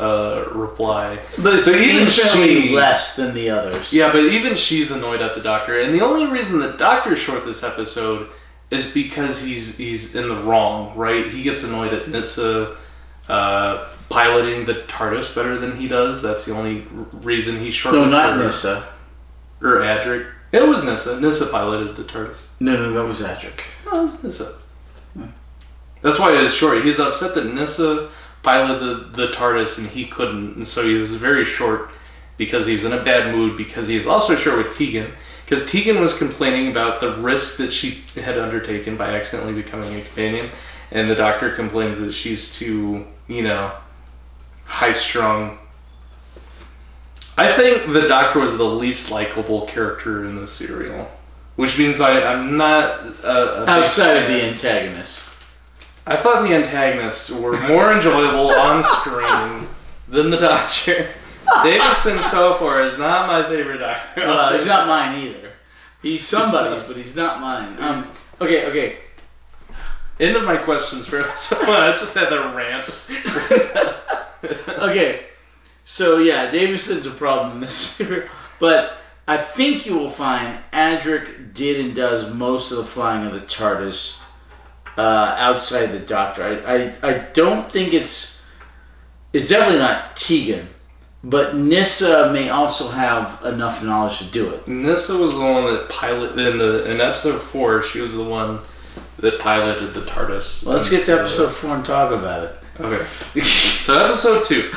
reply?" But it's infinitely less than the others. Yeah, but even she's annoyed at the doctor, and the only reason the doctor's short this episode is because he's in the wrong, right? He gets annoyed at Nyssa piloting the TARDIS better than he does. That's the only reason he's short. No, not Nyssa. Or Adric. It was Nyssa. Nyssa piloted the TARDIS. No, that was Adric. No, it was Nyssa. That's why it is short. He's upset that Nyssa piloted the TARDIS and he couldn't, and so he was very short because he's in a bad mood, because he's also short with Tegan, because Tegan was complaining about the risk that she had undertaken by accidentally becoming a companion, and the doctor complains that she's too, high-strung. I think the doctor was the least likable character in this serial, which means I'm not a outside of the antagonist. I thought the antagonists were more enjoyable on screen than the doctor. Davison so far is not my favorite doctor. Well, he's not mine either. He's somebody's, but he's not mine. Okay. End of my questions for episode 1. I just had the rant. Okay. So yeah, Davison's a problem in this series, but I think you will find Adric did and does most of the flying of the TARDIS outside the Doctor. I don't think it's definitely not Tegan, but Nyssa may also have enough knowledge to do it. Nyssa was the one that piloted in episode 4. She was the one that piloted the TARDIS. Well, let's get to episode 4 and talk about it. Okay. So episode 2.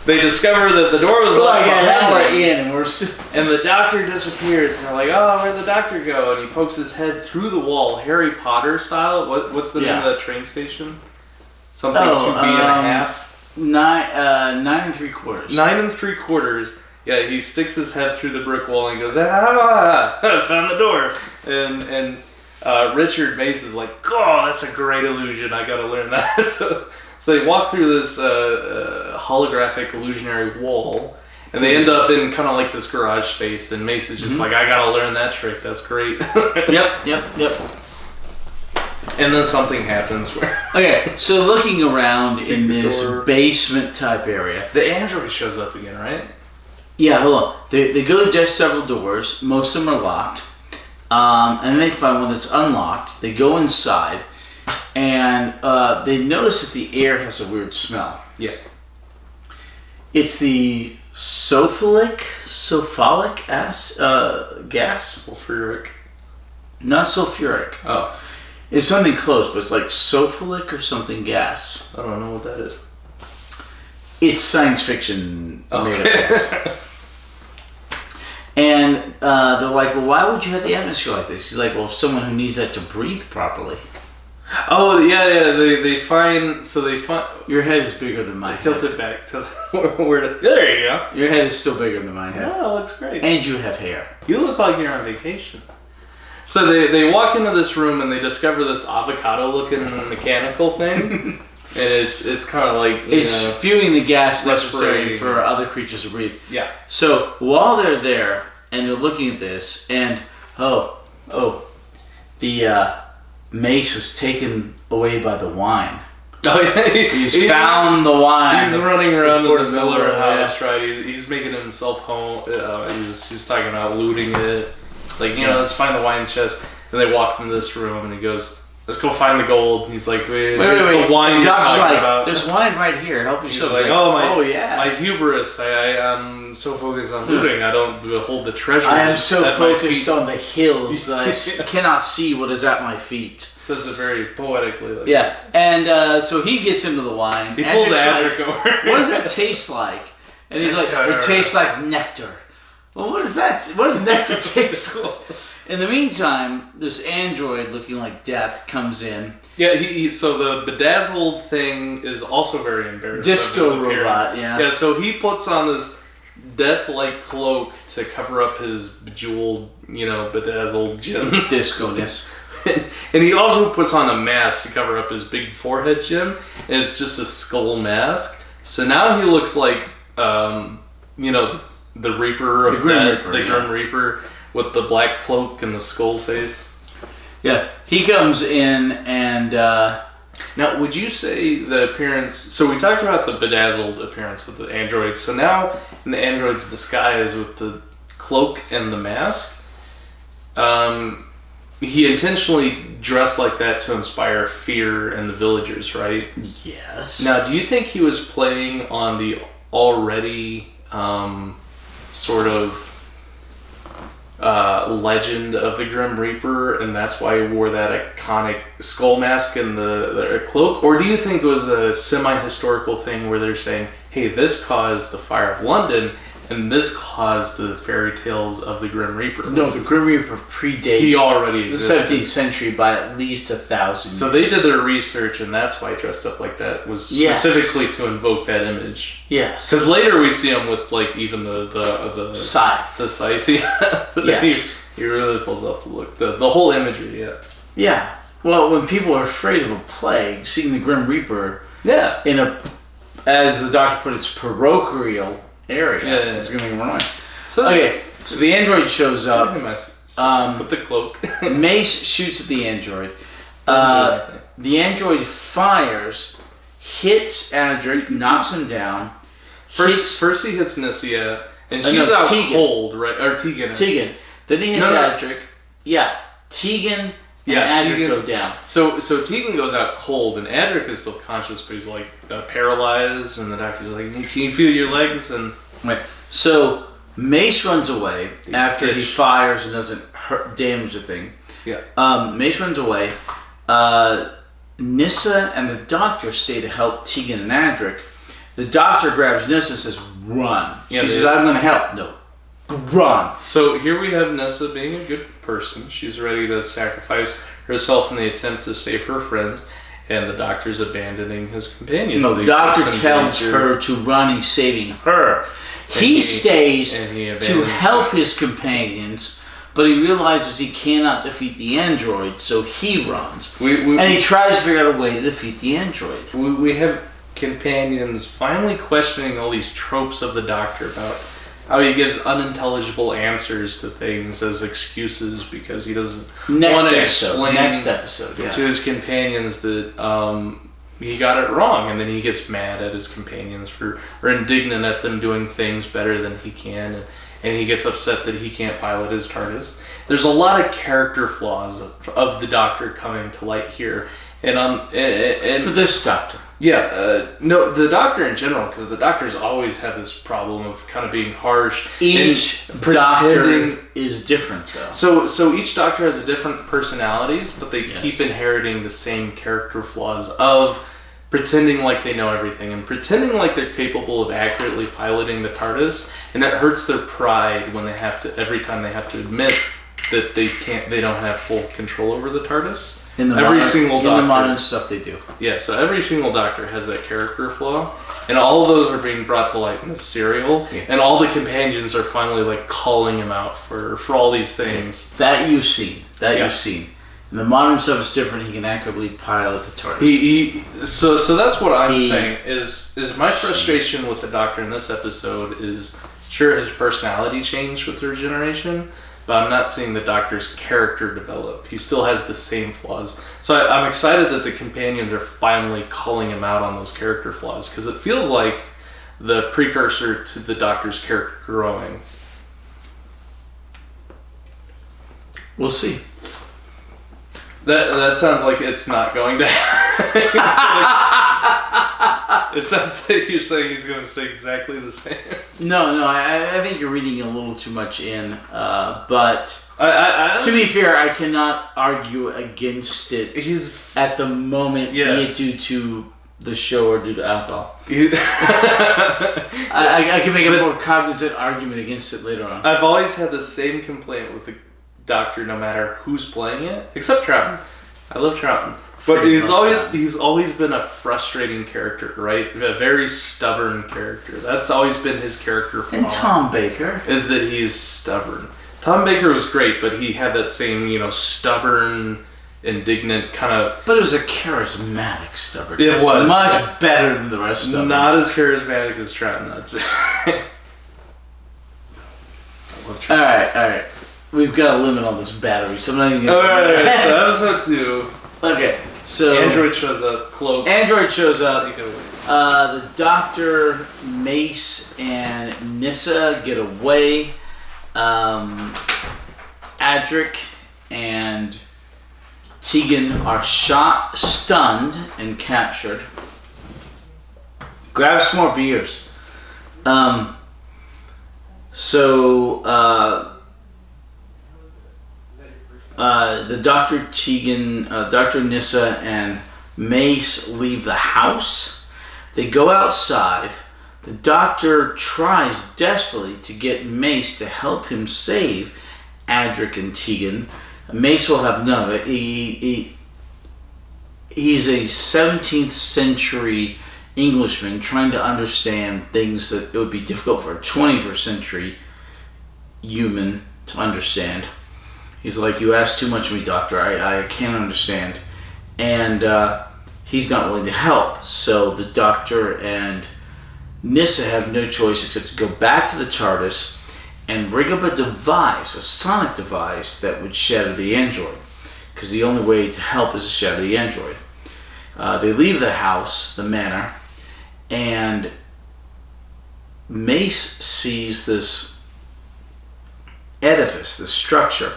They discover that the door was locked. Now we're in, and the doctor disappears. And they're like, "Oh, where'd the doctor go?" And he pokes his head through the wall, Harry Potter style. What's the name of that train station? Something 2B.5. 9 3/4. 9 3/4. Yeah, he sticks his head through the brick wall and he goes, "Ah, I found the door." And Richard Mace is like, "Oh, that's a great illusion. I gotta learn that." So they walk through this holographic illusionary wall, and they end up in kind of like this garage space, and Mace is just like, "I gotta learn that trick. That's great." Yep. And then something happens where... Okay, so looking around in this basement type area, the android shows up again, right? Yeah, hold on. They go to several doors. Most of them are locked. And then they find one that's unlocked. They go inside, and they notice that the air has a weird smell. Yes. It's the sulfuric gas? Sulfuric. Not sulfuric. Oh. It's something close, but it's like sulfuric or something gas. I don't know what that is. It's science fiction. Okay. And they're like, "Well, why would you have the atmosphere like this?" He's like, "Well, someone who needs that to breathe properly." Oh, yeah. They find... Your head is bigger than my head. Tilt it back to where... There you go. Your head is still bigger than my head. Oh, looks great. And you have hair. You look like you're on vacation. So they walk into this room and they discover this avocado-looking mechanical thing, and it's kind of like it's spewing the gas necessary respirating. for other creatures to breathe. Yeah. So while they're there and they're looking at this, and the mace is taken away by the wine. Oh yeah, he's found the wine. He's running around in the Miller house, yeah. right? He's making himself home. He's talking about looting it. It's like, let's find the wine chest. And they walk into this room, and he goes, "Let's go find the gold." And he's like, "Wait, the wine you're talking about." There's wine right here. Help yourself. He's like, my hubris. I'm so focused on looting, I don't behold the treasure. I am so focused on the hills that I cannot see what is at my feet. Says it very poetically. And so he gets into the wine. He pulls Adric over. What does that taste like? And he's like, it tastes like nectar. Well, what is that? What does nectar taste like? In the meantime, this android looking like death comes in. Yeah, so the bedazzled thing is also very embarrassing. Disco robot, yeah. Yeah, so he puts on this death-like cloak to cover up his bejeweled, bedazzled gem. Disco-ness. And he also puts on a mask to cover up his big forehead gem, and it's just a skull mask. So now he looks like, the Reaper of Death, the Grim Reaper, with the black cloak and the skull face. Yeah, he comes in and... Now, would you say the appearance... So we talked about the bedazzled appearance with the android. So now, in the android's disguise with the cloak and the mask, he intentionally dressed like that to inspire fear in the villagers, right? Yes. Now, do you think he was playing on the already sort of legend of the Grim Reaper, and that's why he wore that iconic skull mask and the cloak? Or do you think it was a semi-historical thing where they're saying, hey, this caused the Fire of London, and this caused the fairy tales of the Grim Reaper? No, the Grim Reaper predates he already existed. The 17th century by at least 1,000 years. So they did their research, and that's why he dressed up like that, was specifically to invoke that image. Yes. Because later we see him with like even the scythe. The scythe, yeah. Yes. He really pulls off the look. The whole imagery, yeah. Yeah. Well, when people are afraid of a plague, seeing the Grim Reaper in a, as the doctor put it, parochial area, it's going to be annoying. So the android shows up. With the cloak. Mace shoots at the android. The android fires, hits Adric, knocks him down. First he hits Nissia, and she's out cold, right? Or Tegan. Tegan. Then he hits Adric. Yeah. Tegan and Adric go down. So Tegan goes out cold, and Adric is still conscious, but he's like paralyzed, and the doctor's like, can you feel your legs? And so Mace runs away after he fires and doesn't damage the thing. Yeah. Mace runs away. Nissa and the doctor stay to help Tegan and Adric. The doctor grabs Nissa and says, run. She says, I'm going to help. No. Run. So here we have Nissa being a good person. She's ready to sacrifice herself in the attempt to save her friends, and the doctor's abandoning his companions. No, the doctor tells her to run. He's saving her. He stays to help his companions, but he realizes he cannot defeat the android, so he runs. And he tries to figure out a way to defeat the android. We have companions finally questioning all these tropes of the doctor about how he gives unintelligible answers to things as excuses because he doesn't want to explain to his companions that he got it wrong, and then he gets mad at his companions or indignant at them doing things better than he can, and he gets upset that he can't pilot his TARDIS. There's a lot of character flaws of the Doctor coming to light here, and for this Doctor. Yeah, no, the Doctor in general, because the Doctor's always had this problem of kind of being harsh. Each Doctor is different, though. So each Doctor has a different personalities, but they keep inheriting the same character flaws of pretending like they know everything and pretending like they're capable of accurately piloting the TARDIS, and that hurts their pride when every time they have to admit that they don't have full control over the TARDIS. In the modern stuff they do. Yeah, so every single Doctor has that character flaw, and all of those are being brought to light in the serial, and all the companions are finally like calling him out for all these things. That you've seen. You've seen. In the modern stuff is different. He can accurately pilot the TARDIS. So that's what I'm saying is my frustration with the Doctor in this episode is sure his personality changed with the regeneration, but I'm not seeing the Doctor's character develop. He still has the same flaws. So I'm excited that the companions are finally calling him out on those character flaws, because it feels like the precursor to the Doctor's character growing. We'll see. That sounds like it's not going to happen. It sounds like you're saying he's going to stay exactly the same. No, I think you're reading a little too much in. But to be fair, I cannot argue against it at the moment, be it due to the show or due to alcohol. I can make a more cognizant argument against it later on. I've always had the same complaint with the Doctor, no matter who's playing it, except Troughton. I love Troughton, but he's always been a frustrating character, right? A very stubborn character. That's always been his character flaw. And Tom Baker is that he's stubborn. Tom Baker was great, but he had that same, stubborn, indignant kind of. But it was a charismatic stubborn. It was much better than the rest of them. Not as charismatic as Troughton. That's it. I love Troughton. All right. We've got a limit on this battery, so I'm not even going to... Alright, so episode 2. Okay, so... Android shows up, cloak. Android shows up. The Doctor, Mace, and Nyssa get away. Adric and Tegan are shot, stunned, and captured. Grab some more beers. The Dr. Tegan, Dr. Nyssa, and Mace leave the house. They go outside. The Doctor tries desperately to get Mace to help him save Adric and Tegan. Mace will have none of it. He's a 17th century Englishman trying to understand things that it would be difficult for a 21st century human to understand. He's like, you ask too much of me, Doctor. I can't understand. And he's not willing to help. So the Doctor and Nyssa have no choice except to go back to the TARDIS and rig up a device, a sonic device, that would shatter the android. Because the only way to help is to shatter the android. They leave the house, the manor, and Mace sees this edifice, this structure.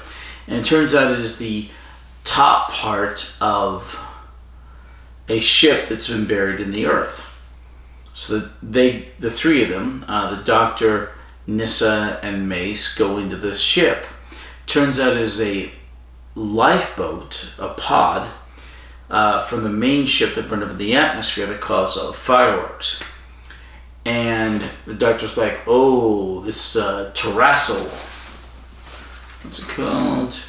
And it turns out it is the top part of a ship that's been buried in the earth. So the three of them, the Doctor, Nyssa, and Mace, go into this ship. Turns out it is a lifeboat, a pod, from the main ship that burned up in the atmosphere that caused all the fireworks. And the Doctor's like, oh, this terrassal. What's it called?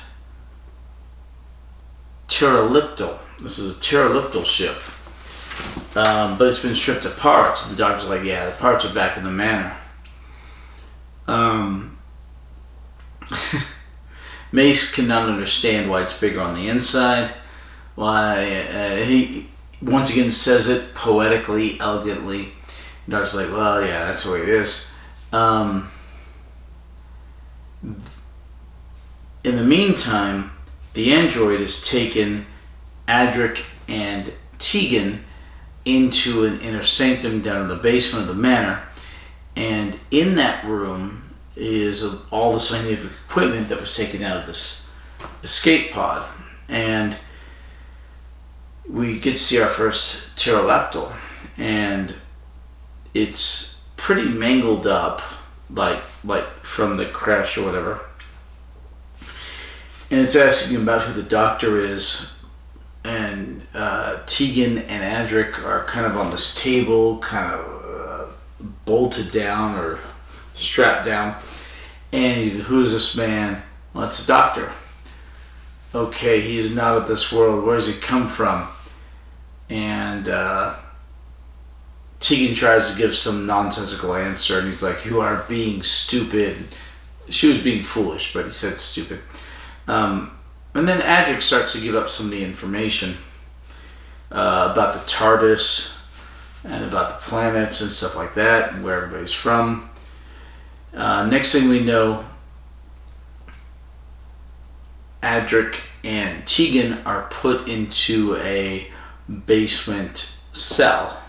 Pterodactyl. This is a pterodactyl ship. But it's been stripped apart. So the Doctor's like, yeah, the parts are back in the manor. Mace cannot understand why it's bigger on the inside. Why he once again says it poetically, elegantly. The Doctor's like, well, yeah, that's the way it is. In the meantime, the android has taken Adric and Tegan into an inner sanctum down in the basement of the manor, and in that room is all the scientific equipment that was taken out of this escape pod, and we get to see our first pterodactyl, and it's pretty mangled up, like from the crash or whatever. And it's asking about who the Doctor is, and Tegan and Adric are kind of on this table, kind of bolted down or strapped down. And who's this man? Well, it's the Doctor. okay, he's not of this world. Where does he come from? And Tegan tries to give some nonsensical answer, and he's like, you are being stupid. She was being foolish, but he said stupid. And then Adric starts to give up some of the information about the TARDIS and about the planets and stuff like that, and where everybody's from. Next thing we know, Adric and Tegan are put into a basement cell.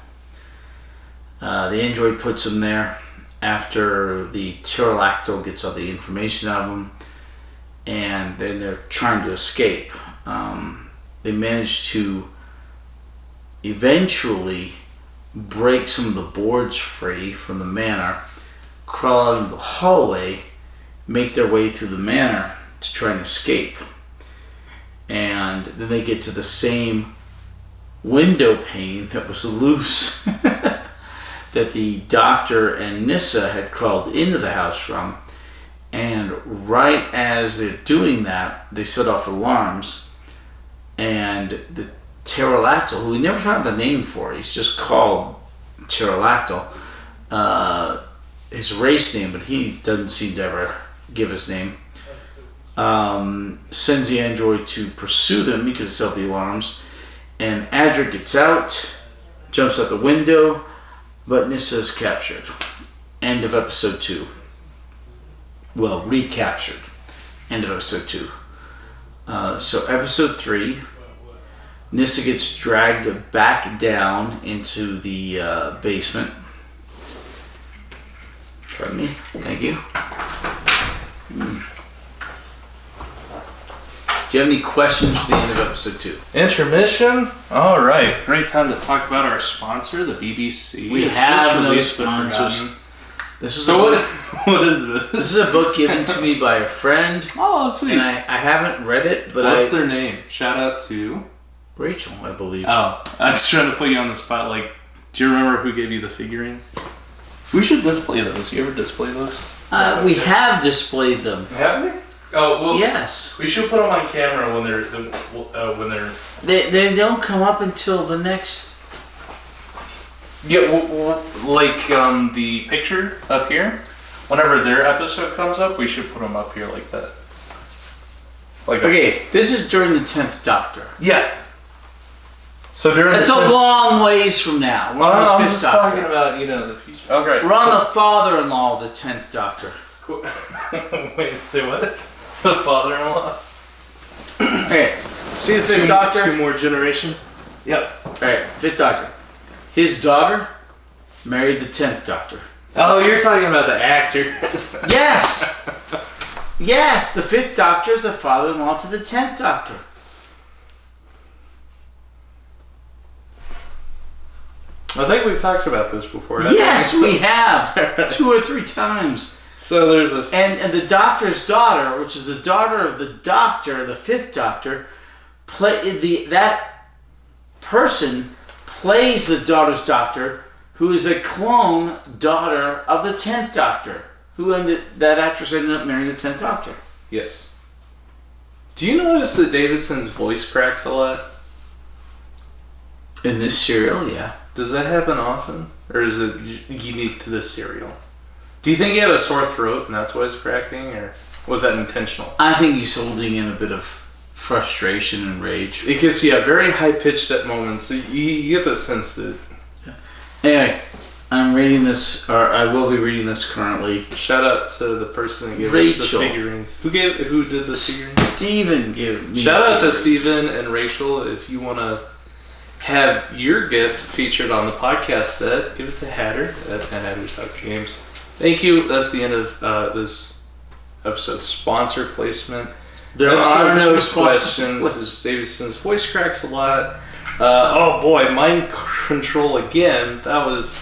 The android puts them there after the pterodactyl gets all the information out of them, and then they're trying to escape. They manage to eventually break some of the boards free from the manor, crawl out into the hallway, make their way through the manor to try and escape. And then they get to the same window pane that was loose that the doctor and Nyssa had crawled into the house from. And right as they're doing that, they set off alarms, and the pterodactyl, who we never found the name for, he's just called pterodactyl, his race name, but he doesn't seem to ever give his name, sends the android to pursue them because of the alarms, and Adric gets out, jumps out the window, but Nyssa is captured. End of episode 2. Well, recaptured. End of episode 2. So episode 3, Nyssa gets dragged back down into the basement. Pardon me. Thank you. Do you have any questions for the end of episode 2? Intermission? Alright, great time to talk about our sponsor, the BBC. We have no sponsors. This is what is this? This is a book given to me by a friend. Oh, sweet. And I haven't read it, but What's their name? Shout out to... Rachel, I believe. Oh, I was trying to put you on the spot. Like, do you remember who gave you the figurines? We should display those. You ever display those? We have displayed them. Have we? Oh, well, yes. We should put them on camera when they're. They don't come up until the next. Yeah, like the picture up here. Whenever their episode comes up, we should put them up here like that. Okay, this is during the 10th Doctor. Yeah. So during. It's a long ways from now. We're on the 5th I'm just Doctor. talking about the future. Okay. We're on the father-in-law of the 10th Doctor. Cool. Wait, say what? The father-in-law. Okay, see the 5th Doctor? 2 more generation? Yep. Alright, 5th Doctor. His daughter married the 10th Doctor. Oh, you're talking about the actor. Yes! Yes, the 5th Doctor is the father-in-law to the 10th Doctor. I think we've talked about this before. Yes, we have. 2 or 3 times. So there's a... And the Doctor's daughter, which is the daughter of the Doctor, the 5th Doctor, that person plays the daughter's doctor, who is a clone daughter of the 10th Doctor. That actress ended up marrying the 10th Doctor. Yes. Do you notice that Davidson's voice cracks a lot? In this serial, yeah. Does that happen often? Or is it unique to this serial? Do you think he had a sore throat and that's why he's cracking? Or was that intentional? I think he's holding in a bit of frustration and rage. It gets, very high-pitched at moments. So you get the sense that... Yeah. Anyway, I'm reading this, or I will be reading this currently. Shout out to the person that gave us the figurines. Who did the figurines? Steven gave me Shout out to Steven and Rachel. If you want to have your gift featured on the podcast set, give it to Hatter at Hatter's House of Games. Thank you. That's the end of this episode's sponsor placement. There are no questions. Davidson's voice cracks a lot. Oh boy, mind control again. That was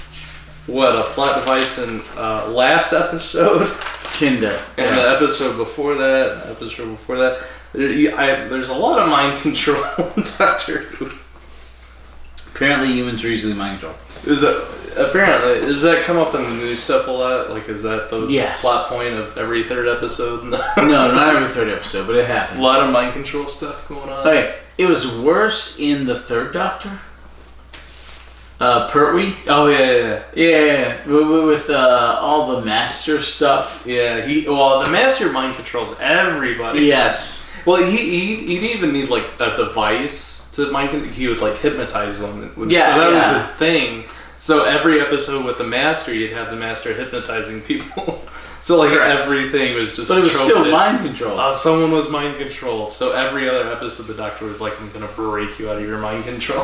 a plot device in last episode. Kinda. And the episode before that. There's a lot of mind control in Doctor Who. Apparently humans are easily mind controlled. apparently, does that come up in the new stuff a lot? Like, is that the Yes. plot point of every third episode? No, not every third episode, but it happens. A lot of mind control stuff going on. Okay, it was worse in the third Doctor. Pertwee. Oh yeah. Yeah, with all the master stuff. Yeah, the master mind controls everybody. Yes. Well, he'd even need like a device to mind. He would like hypnotize them. Yeah, so that was his thing. So every episode with the master, you'd have the master hypnotizing people. So like everything was just. But it was still mind control. Someone was mind controlled. So every other episode, the Doctor was like, "I'm gonna break you out of your mind control."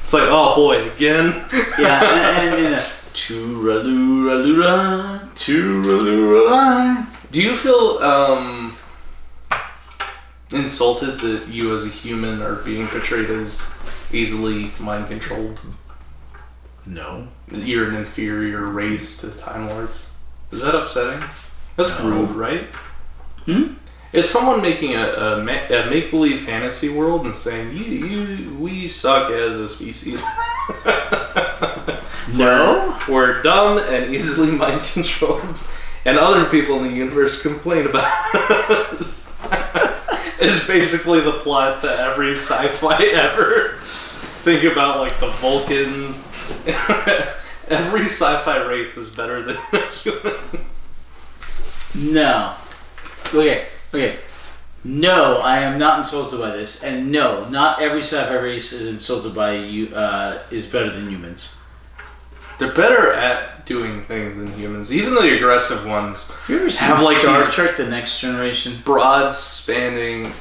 It's like, oh boy, again. Yeah, and Tooraloo-ra-loo-ra, Tooraloo-ra-la. Do you feel insulted that you as a human are being portrayed as easily mind controlled? No. You're an inferior race to Time Lords. Is that upsetting? That's rude, right? Is someone making a make-believe fantasy world and saying, we suck as a species? No. We're dumb and easily mind controlled, and other people in the universe complain about us. It's basically the plot to every sci-fi ever. Think about like the Vulcans. Every sci-fi race is better than a human. No. Okay. No, I am not insulted by this, and no, not every sci-fi race is insulted by you. Is better than humans. They're better at doing things than humans, even the aggressive ones. Have you ever seen have like Star these Trek: The Next Generation? broad spanning.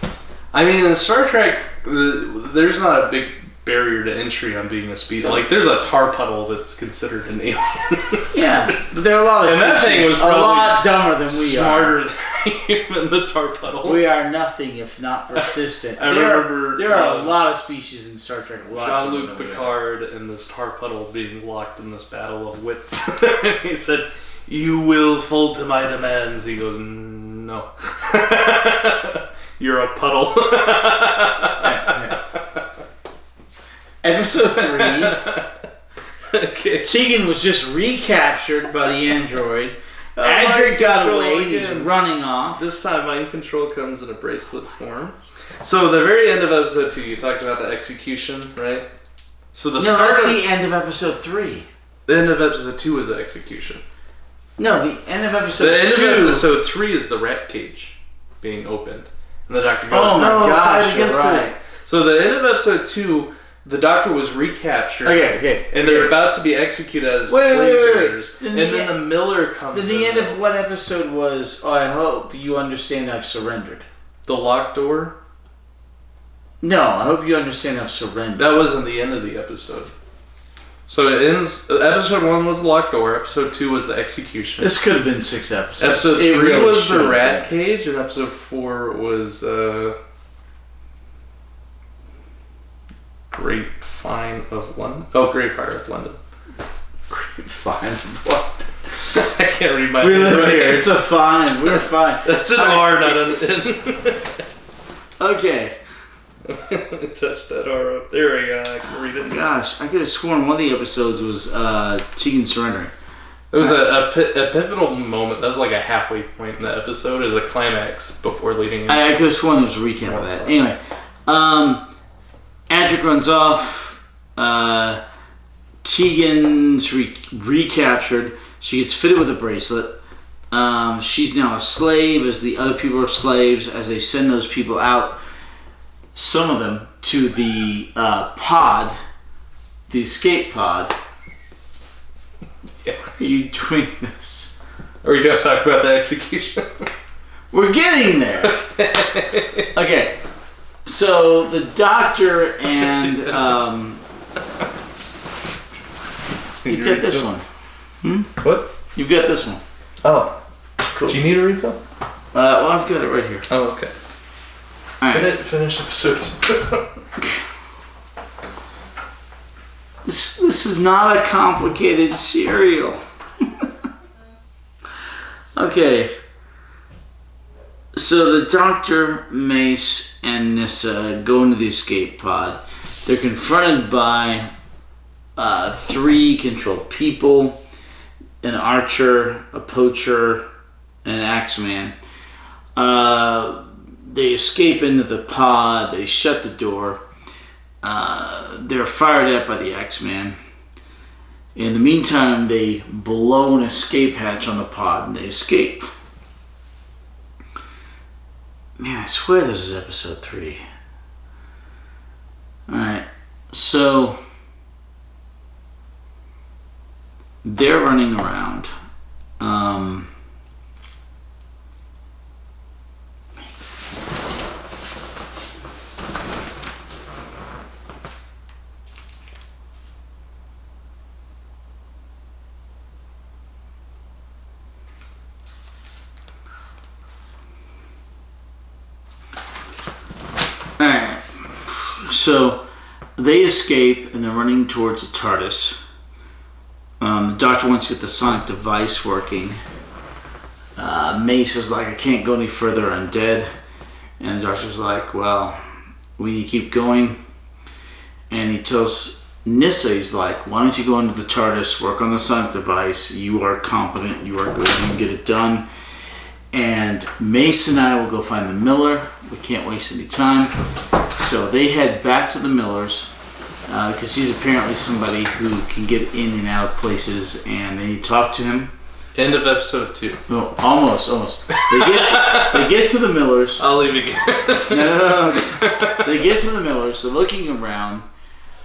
I mean, in Star Trek, there's not a big barrier to entry on being a species. Like, there's a tar puddle that's considered an alien. Yeah, but there are a lot of and that thing was a lot dumber than we smarter than human. The tar puddle. We are nothing if not persistent. I remember there are a lot of species in Star Trek. Jean-Luc Picard and this tar puddle being locked in this battle of wits. He said, "You will fold to my demands." He goes, "No." You're a puddle. Episode 3. Okay. Tegan was just recaptured by the android. Adric got away. He's running off. This time, mind control comes in a bracelet form. So, the very end of episode 2, you talked about the execution, right? So that's the end of episode 3. The end of episode 2 was the execution. No, the end of episode 2. The end of episode 3 is the rat cage being opened. And the Doctor goes, "Oh my gosh, fight against right. it." So the end of episode 2, the Doctor was recaptured. Okay. And they're about to be executed as wait. And then the Miller comes in. The end of what episode was, I hope you understand I've surrendered. The locked door? No, I hope you understand I've surrendered. That wasn't the end of the episode. So it ends. Episode 1 was the locked door. Episode 2 was the execution. This could have been 6 episodes. Episode 3 was the rat cage, and episode 4 was Grapevine of London. Oh, Grapefire of London. Grapevine of London. I can't read my. We live here. It's a fine. We're fine. That's an R, not an N. Okay. Touch that R up. There we go. I can read it. Gosh, I could have sworn one of the episodes was Tegan surrendering. It was a pivotal moment. That was like a halfway point in the episode. It was a climax before leading into... I could have sworn there was a recap of that. Anyway, Adric runs off. Tegan's recaptured. She gets fitted with a bracelet. She's now a slave as the other people are slaves as they send those people out. Some of them to the pod, the escape pod. Yeah. Are you doing this? Are you going to talk about the execution? We're getting there. Okay. So the Doctor and you've got this one. What? You've got this one. Oh, cool. Do you need a refill? Well, I've got it right here. Oh, okay. All right. Finish episode 2. This is not a complicated serial. Okay. So the Doctor, Mace, and Nyssa go into the escape pod. They're confronted by 3 controlled people, an archer, a poacher, and an axeman. They escape into the pod. They shut the door. They're fired at by the Axeman. In the meantime, they blow an escape hatch on the pod and they escape. Man, I swear this is episode 3. Alright, so they're running around. Alright, so they escape and they're running towards the TARDIS. The doctor wants to get the sonic device working. Mace is like, I can't go any further, I'm dead. And the doctor's like, well, we need to keep going. And he tells Nyssa, he's like, why don't you go into the TARDIS, work on the sonic device, you are competent, you are good, you can get it done. And Mace and I will go find the Miller. We can't waste any time. So they head back to the Millers because he's apparently somebody who can get in and out of places, and they talk to him. End of episode 2. No, almost. They get to the Millers. I'll leave again. No. They get to the Millers. They're looking around.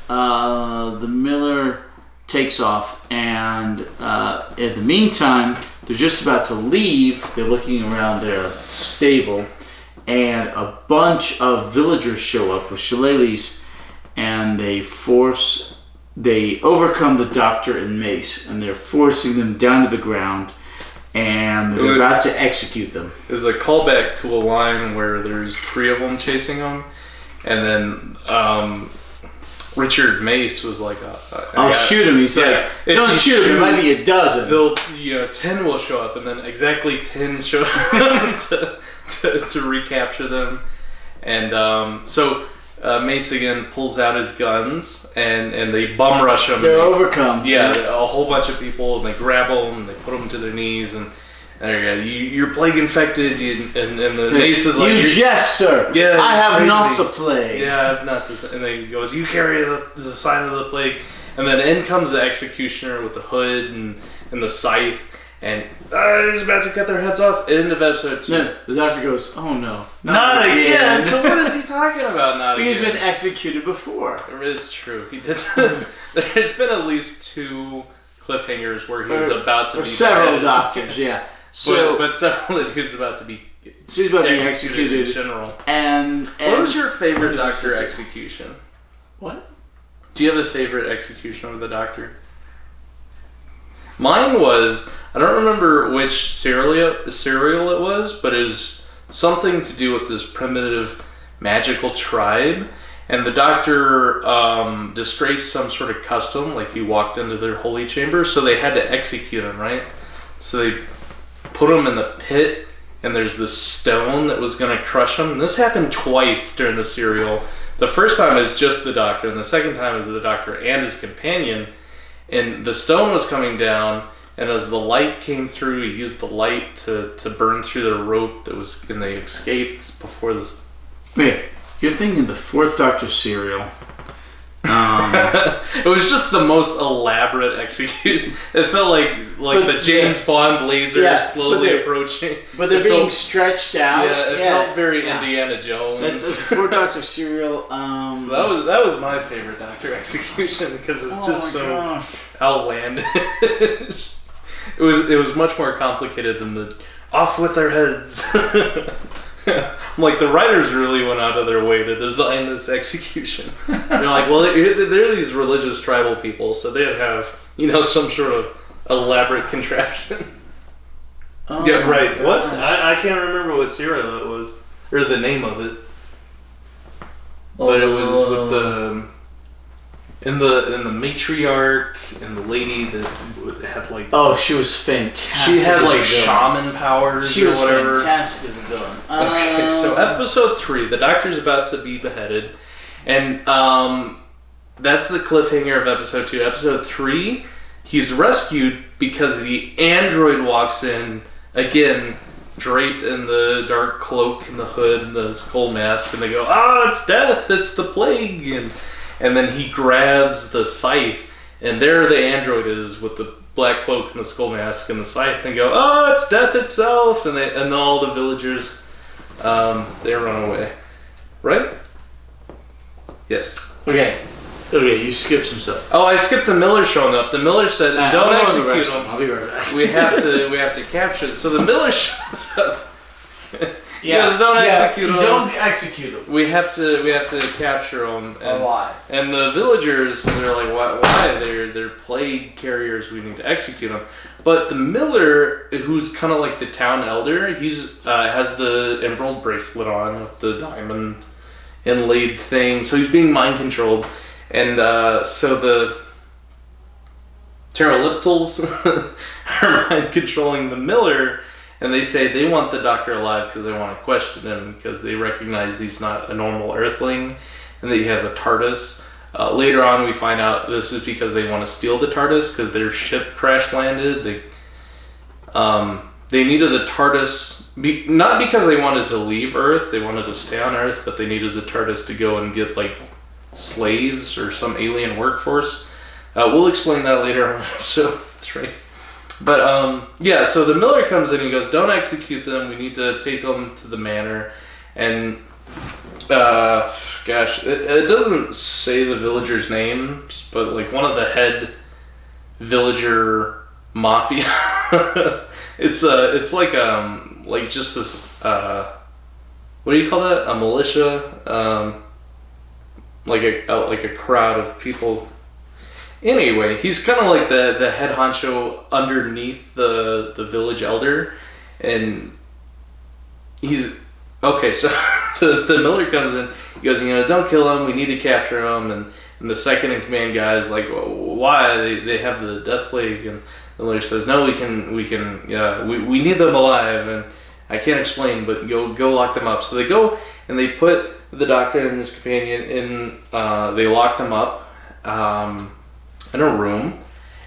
The Miller takes off, and in the meantime, they're just about to leave. They're looking around their stable, and a bunch of villagers show up with shillelaghs, and they overcome the Doctor and Mace, and they're forcing them down to the ground, and they're about to execute them. There's a callback to a line where there's 3 of them chasing them, and then Richard Mace was like, I'll shoot him. He's like, don't shoot him. It might be a dozen. 10 will show up, and then exactly 10 showed up to recapture them. And so Mace again pulls out his guns, and they bum rush him. They're overcome. Yeah, a whole bunch of people, and they grab them, and they put them to their knees, and there you go. You're plague infected, and the Mace is like, you jest, sir. Yeah, I have crazy. Not the plague. Yeah, I have not this. And then he goes, you carry the sign of the plague. And then in comes the executioner with the hood and the scythe, and he's about to cut their heads off. End of episode 2. Then the doctor goes, oh no, not again. So what is he talking about? Not again. He's been executed before. It's true. He did. There's been at least 2 cliffhangers where he was about to be several doctors, yeah. So, but several that he was about to be. So he's about to be executed in general. And what was your favorite Doctor execution? What? Do you have a favorite execution of the Doctor? Mine was, I don't remember which serial it was, but it was something to do with this primitive magical tribe, and the Doctor disgraced some sort of custom, like he walked into their holy chamber, so they had to execute him, right? So they put him in the pit, and there's this stone that was going to crush him. And this happened twice during the serial. The first time is just the Doctor, and the second time is the Doctor and his companion. And the stone was coming down, and as the light came through, he used the light to burn through the rope that was, and they escaped before this. Wait, you're thinking the 4th Doctor serial. It was just the most elaborate execution. It felt like the James Bond laser slowly approaching. But they're being stretched out. Yeah, it felt very Indiana Jones. That's the 4th Doctor serial. So that was my favorite Doctor execution because it's just so outlandish. It was much more complicated than the off with their heads. Like, the writers really went out of their way to design this execution. They're like, well, they're these religious tribal people, so they'd have, some sort of elaborate contraption. Oh, yeah, right. What? I can't remember what serial it was, or the name of it. But it was with the in the matriarch and the lady that had like. Oh, she was fantastic. She had like shaman powers. She was whatever. Fantastic as a villain. Okay, so episode 3, the Doctor's about to be beheaded, and that's the cliffhanger of episode 2. Episode 3, he's rescued because the android walks in, again, draped in the dark cloak and the hood and the skull mask, and they go, "Oh, it's death, it's the plague," and then he grabs the scythe, and there the android is with the black cloak and the skull mask and the scythe, and go, "Oh, it's death itself," and all the villagers, they run away. Right? Yes. Okay, you skipped some stuff. Oh, I skipped the Miller showing up. The Miller said, "Don't execute him. I'll be right back. We have to capture it." So the Miller shows up. Yes, don't execute him. Don't execute him. We have to capture him. Alive. And the villagers, they're like, why? They're plague carriers. We need to execute them. But the Miller, who's kind of like the town elder, he's has the emerald bracelet on with the diamond inlaid thing. So he's being mind controlled. And so the Pterodactyls are mind controlling the Miller, and they say they want the Doctor alive because they want to question him because they recognize he's not a normal Earthling and that he has a TARDIS. Later on, we find out this is because they want to steal the TARDIS because their ship crash landed. They needed the TARDIS, not because they wanted to leave Earth, they wanted to stay on Earth, but they needed the TARDIS to go and get like slaves or some alien workforce. We'll explain that later on episode 3. But yeah, so the Miller comes in and he goes, "Don't execute them, we need to take them to the manor." And gosh, it doesn't say the villager's names, but like one of the head villager mafia it's like just this what do you call that, a militia, like a crowd of people. Anyway, he's kind of like the head honcho underneath the village elder, and he's okay. So the Miller comes in, he goes, "Don't kill him. We need to capture him." And the second in command guy is like, "Well, why? They have the death plague." And the Miller says, "No, we need them alive, and I can't explain, but go lock them up." So they go and they put the Doctor and his companion in. They lock them up. In a room,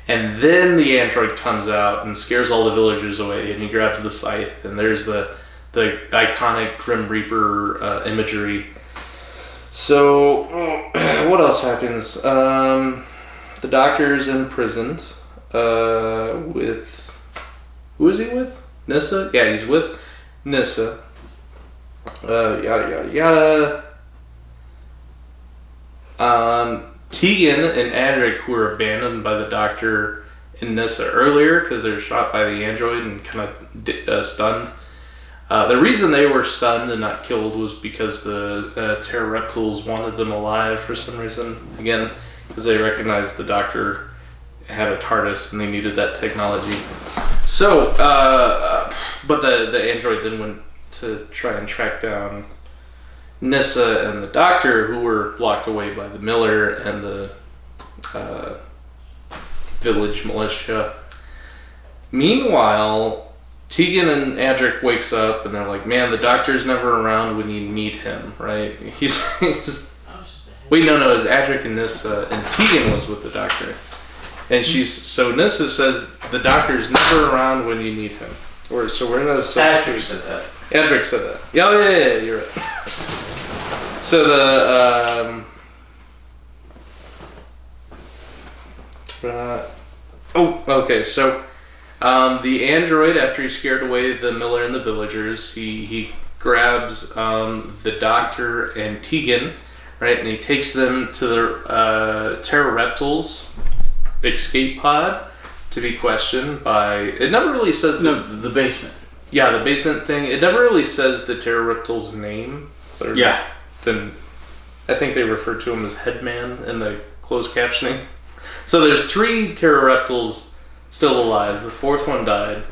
and then the android comes out and scares all the villagers away, and he grabs the scythe, and there's the iconic Grim Reaper imagery. So what else happens? The Doctor's imprisoned with, who is he with? Nyssa? Yeah, he's with Nyssa. Yada yada yada. Tegan and Adric, who were abandoned by the Doctor and Nyssa earlier because they were shot by the android and kind of stunned. The reason they were stunned and not killed was because the Pterodactyls wanted them alive for some reason. Again, because they recognized the Doctor had a TARDIS and they needed that technology. So, but the android then went to try and track down Nyssa and the Doctor, who were locked away by the Miller and the village militia. Meanwhile, Tegan and Adric wakes up and they're like, "Man, the Doctor's never around when you need him," right? He's wait, no, it's Adric and Nyssa, and Tegan was with the Doctor. And so Nyssa says, "The Doctor's never around when you need him." So we're in a... Adric said that. Adric said that. Yeah, you're right. So So the android, after he scared away the Miller and the villagers, he grabs the Doctor and Tegan, right, and he takes them to the Pterodactyls escape pod to be questioned by. It never really says the basement. Yeah, the basement thing. It never really says the Pterodactyl's name. Yeah. Then I think they refer to him as Headman in the closed captioning. So there's 3 Pterodactyls still alive. The 4th one died.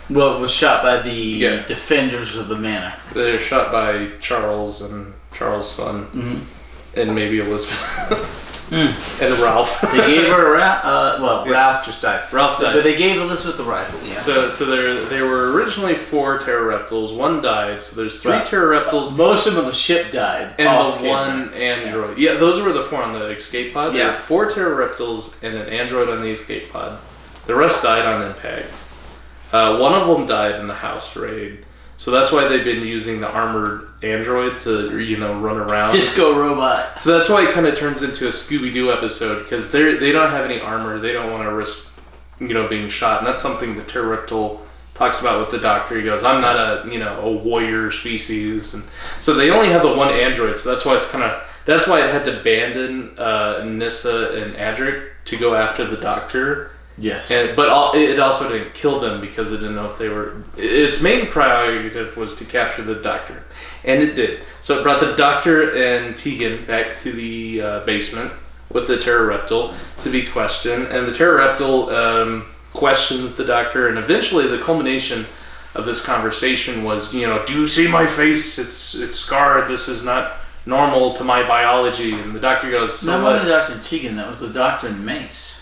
Well, it was shot by the defenders of the manor. They're shot by Charles and Charles' son, and maybe Elizabeth. and Ralph. They gave her Ralph just died. Ralph died. But they gave Elizabeth the rifle, yeah. So there were originally 4 Pterodactyls. 1 died, so there's 3 Pterodactyls. Most of them on the ship died. And the 1 android. Yeah, those were the 4 on the escape pod. There were 4 Pterodactyls and an android on the escape pod. The rest died on impact. One of them died in the house raid. So that's why they've been using the armored android to, run around. Disco robot. So that's why it kind of turns into a Scooby-Doo episode, because they don't have any armor. They don't want to risk, being shot. And that's something the Pterodactyl talks about with the Doctor. He goes, I'm not a warrior species. And so they only have the 1 android. So that's why that's why it had to abandon Nyssa and Adric to go after the Doctor. Yes. But it also didn't kill them because it didn't know if they were... Its main prerogative was to capture the Doctor. And it did. So it brought the Doctor and Tegan back to the basement with the Pterodactyl to be questioned. And the Pterodactyl questions the Doctor. And eventually the culmination of this conversation was, do you see my face? It's scarred. This is not normal to my biology. And the Doctor goes... So not only the Doctor and Tegan, that was the Doctor and Mace.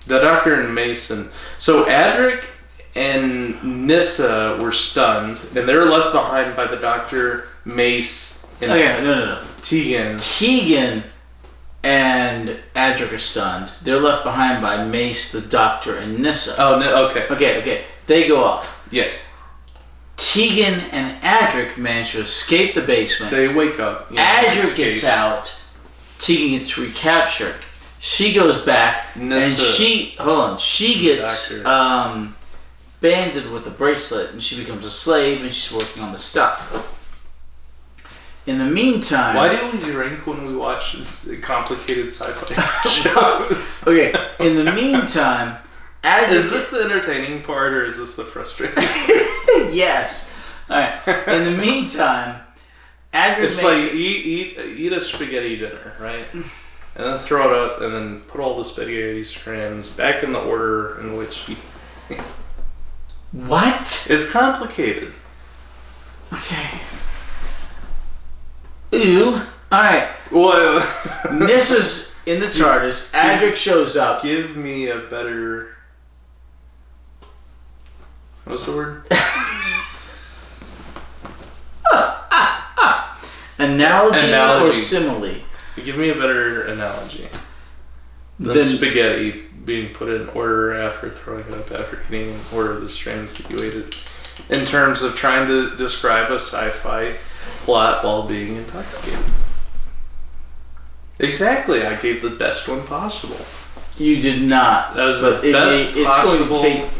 The Doctor and Mason. So Adric and Nyssa were stunned, and they were left behind by the Doctor, Mace, and no. Tegan. Tegan and Adric are stunned. They're left behind by Mace, the Doctor, and Nyssa. Oh, no, okay. Okay. They go off. Yes. Tegan and Adric manage to escape the basement. They wake up. Adric gets out. Tegan gets recaptured. She goes back, Nyssa, and she gets banded with the bracelet, and she becomes a slave, and she's working on the stuff. In the meantime... Why do we drink when we watch complicated sci-fi shows? Okay, in the meantime... Is this the entertaining part, or is this the frustrating part? Yes. Alright, in the meantime, Adric It's like, eat a spaghetti dinner, right? And then throw it up, and then put all the spaghetti strands back in the order in which you... What? It's complicated. Okay. Ooh. Alright. Well, Nyssa's in the TARDIS. Adric shows up. Give me a better... What's the word? Analogy or simile? Give me a better analogy than spaghetti being put in order after throwing it up, after getting in order of the strands that you ate it, in terms of trying to describe a sci-fi plot while being intoxicated. Exactly, I gave the best one possible. You did not. That was the best possible...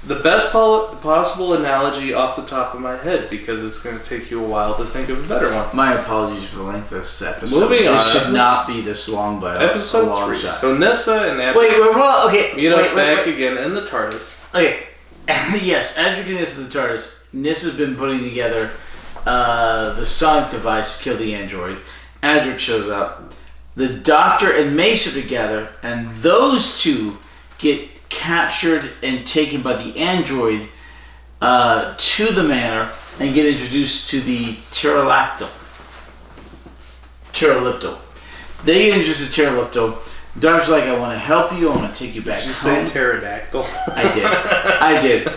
The best possible analogy off the top of my head, because it's going to take you a while to think of a better one. My apologies for the length of this episode. Moving on. This should not be this long, but episode a long 3. shot. So Nyssa and Adric meet up back again in the TARDIS. Okay. Yes, Adric and Nyssa in the TARDIS. Nyssa's been putting together the sonic device to kill the android. Adric shows up. The Doctor and Mace are together, and those two get captured and taken by the android to the manor and get introduced to the pterodactyl. They get introduced to pterodactyl. Doctor's like, I want to help you. I want to take you back home. Did you say pterodactyl? I did.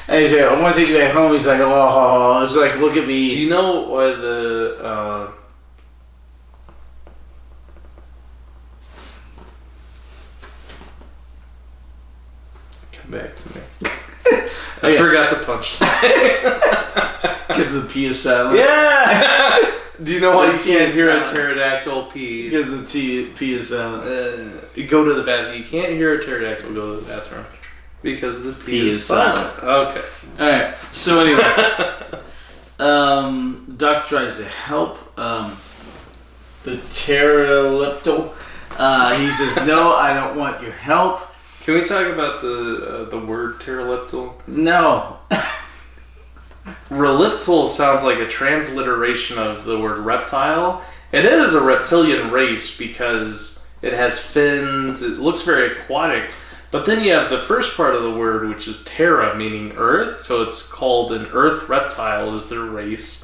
And he said, I want to take you back home. He's like, oh. It's like, look at me. Do you know why the... back to me. I forgot the punchline. Because the P is silent? Yeah! Do you know why you can't hear a pterodactyl pee? Because the P is silent. You go to the bathroom. You can't hear a pterodactyl go to the bathroom. Because the P is silent. Okay. Alright, so anyway. Doctor tries to help the pterodactyl. He says, no, I don't want your help. Can we talk about the word pterodactyl? No. Reliptal sounds like a transliteration of the word reptile. And it is a reptilian race because it has fins. It looks very aquatic. But then you have the first part of the word, which is terra, meaning earth. So it's called an earth reptile is their race.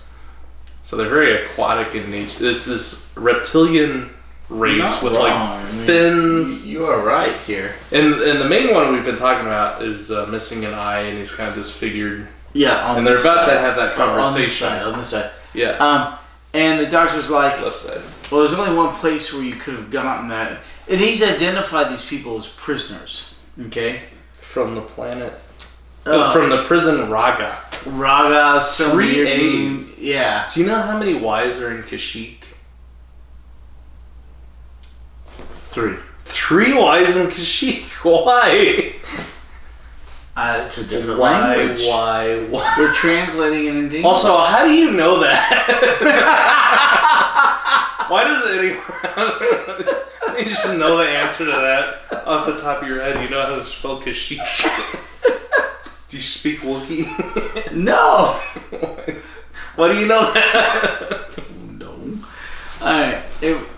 So they're very aquatic in nature. It's this reptilian race with like fins. You are right here. And the main one we've been talking about is missing an eye, and he's kind of disfigured. Yeah, and they're about to have that conversation. On this side. Yeah. And the doctor's like, left side. Well, there's only one place where you could have gotten that. And he's identified these people as prisoners. Okay? From the planet. From the prison Raga. Raga, 3 A's. Yeah. Do you know how many Y's are in Kashyyyk? 3. 3 Y's in Kashyyyk. Why? It's a different language. Why? We're translating it into English. Also, how do you know that? Why does anyone... You just know the answer to that off the top of your head. You know how to spell Kashyyyk. Do you speak Wookiee? No. Why do you know that? No. Alright.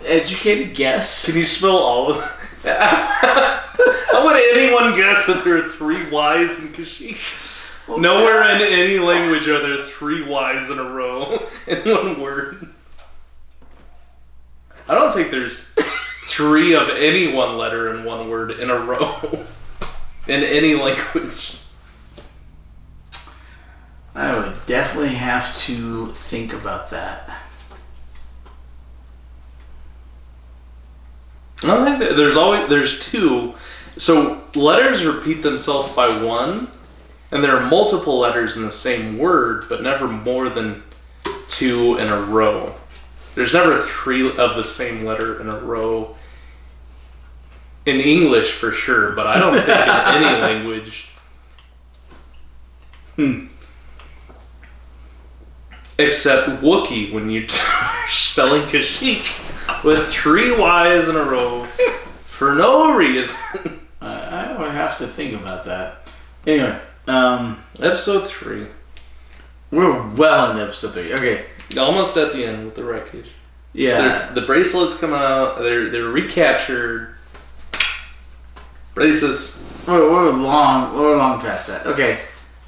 Educated guess. Can you spell all of them? How would anyone guess that there are 3 Y's in Kashyyyk? Well, nowhere in any language are there 3 Y's in a row in one word. I don't think there's 3 of any one letter in one word in a row in any language. I would definitely have to think about that. I don't think that there's 2. So letters repeat themselves by 1, and there are multiple letters in the same word, but never more than 2 in a row. There's never 3 of the same letter in a row. In English, for sure, but I don't think in any language. Except Wookiee, when you're spelling Kashyyyk with 3 Y's in a row for no reason. I would have to think about that. Anyway, episode 3. We're well into episode 3. Okay. Almost at the end with the wreckage. Yeah. The bracelets come out. They're recaptured. Bracelets. We're long past that. Okay.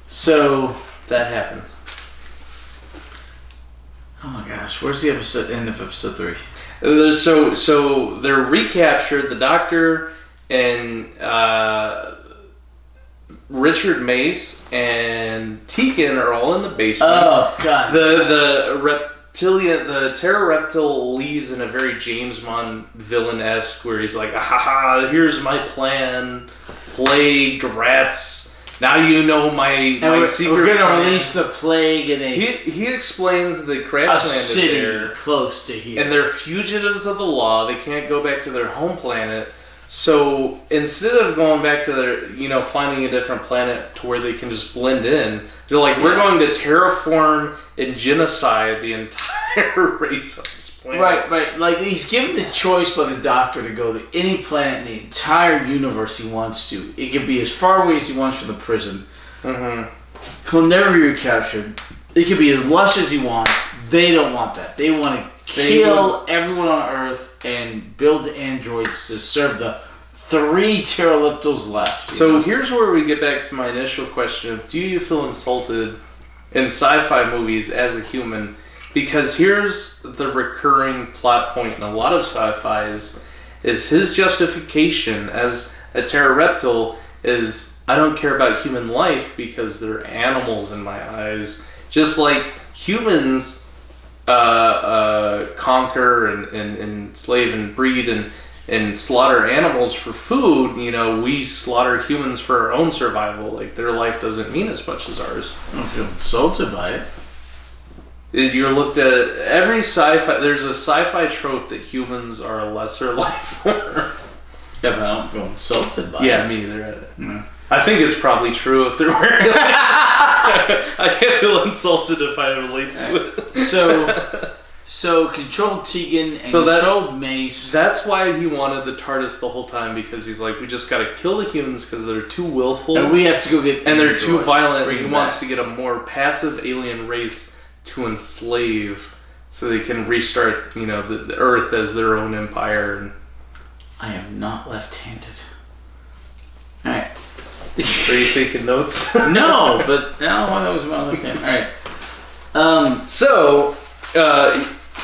So that happens. Oh my gosh, where's the end of episode 3? So they're recaptured. The Doctor and Richard Mace and Tegan are all in the basement. Oh god. The Terror Reptile leaves in a very James Bond villain-esque, where he's like, "Ha, here's my plan. Plague, rats. Now you know my secret. We're gonna plan." release the plague in He explains the crash landed city there, close to here, and they're fugitives of the law. They can't go back to their home planet. So instead of going back to their, finding a different planet to where they can just blend in, they're like, we're going to terraform and genocide the entire race of this planet. Right. Like, he's given the choice by the Doctor to go to any planet in the entire universe he wants to. It can be as far away as he wants from the prison. Mm-hmm. He'll never be recaptured. It can be as lush as he wants. They don't want that. They want to kill everyone on Earth and build androids to serve the 3 pterodactyls left. So here's where we get back to my initial question of, do you feel insulted in sci-fi movies as a human? Because here's the recurring plot point in a lot of sci-fis is his justification as a pterodactyl is, I don't care about human life because they're animals in my eyes. Just like humans conquer and enslave and breed and slaughter animals for food, we slaughter humans for our own survival. Like, their life doesn't mean as much as ours. I don't feel insulted by it. You're looked at every sci-fi. There's a sci-fi trope that humans are a lesser life form. Yeah, but I don't feel insulted by it. Yeah, me either. I think it's probably true if there were. I can't feel insulted if I relate to it. So controlled Tegan and controlled Mace. That's why he wanted the TARDIS the whole time, because he's like, we just gotta kill the humans because they're too willful. And we have to go get and they're too violent. He wants to get a more passive alien race to enslave so they can restart, the Earth as their own empire. And I am not left-handed. Alright. Are you taking notes? No, but that was my left hand. Alright.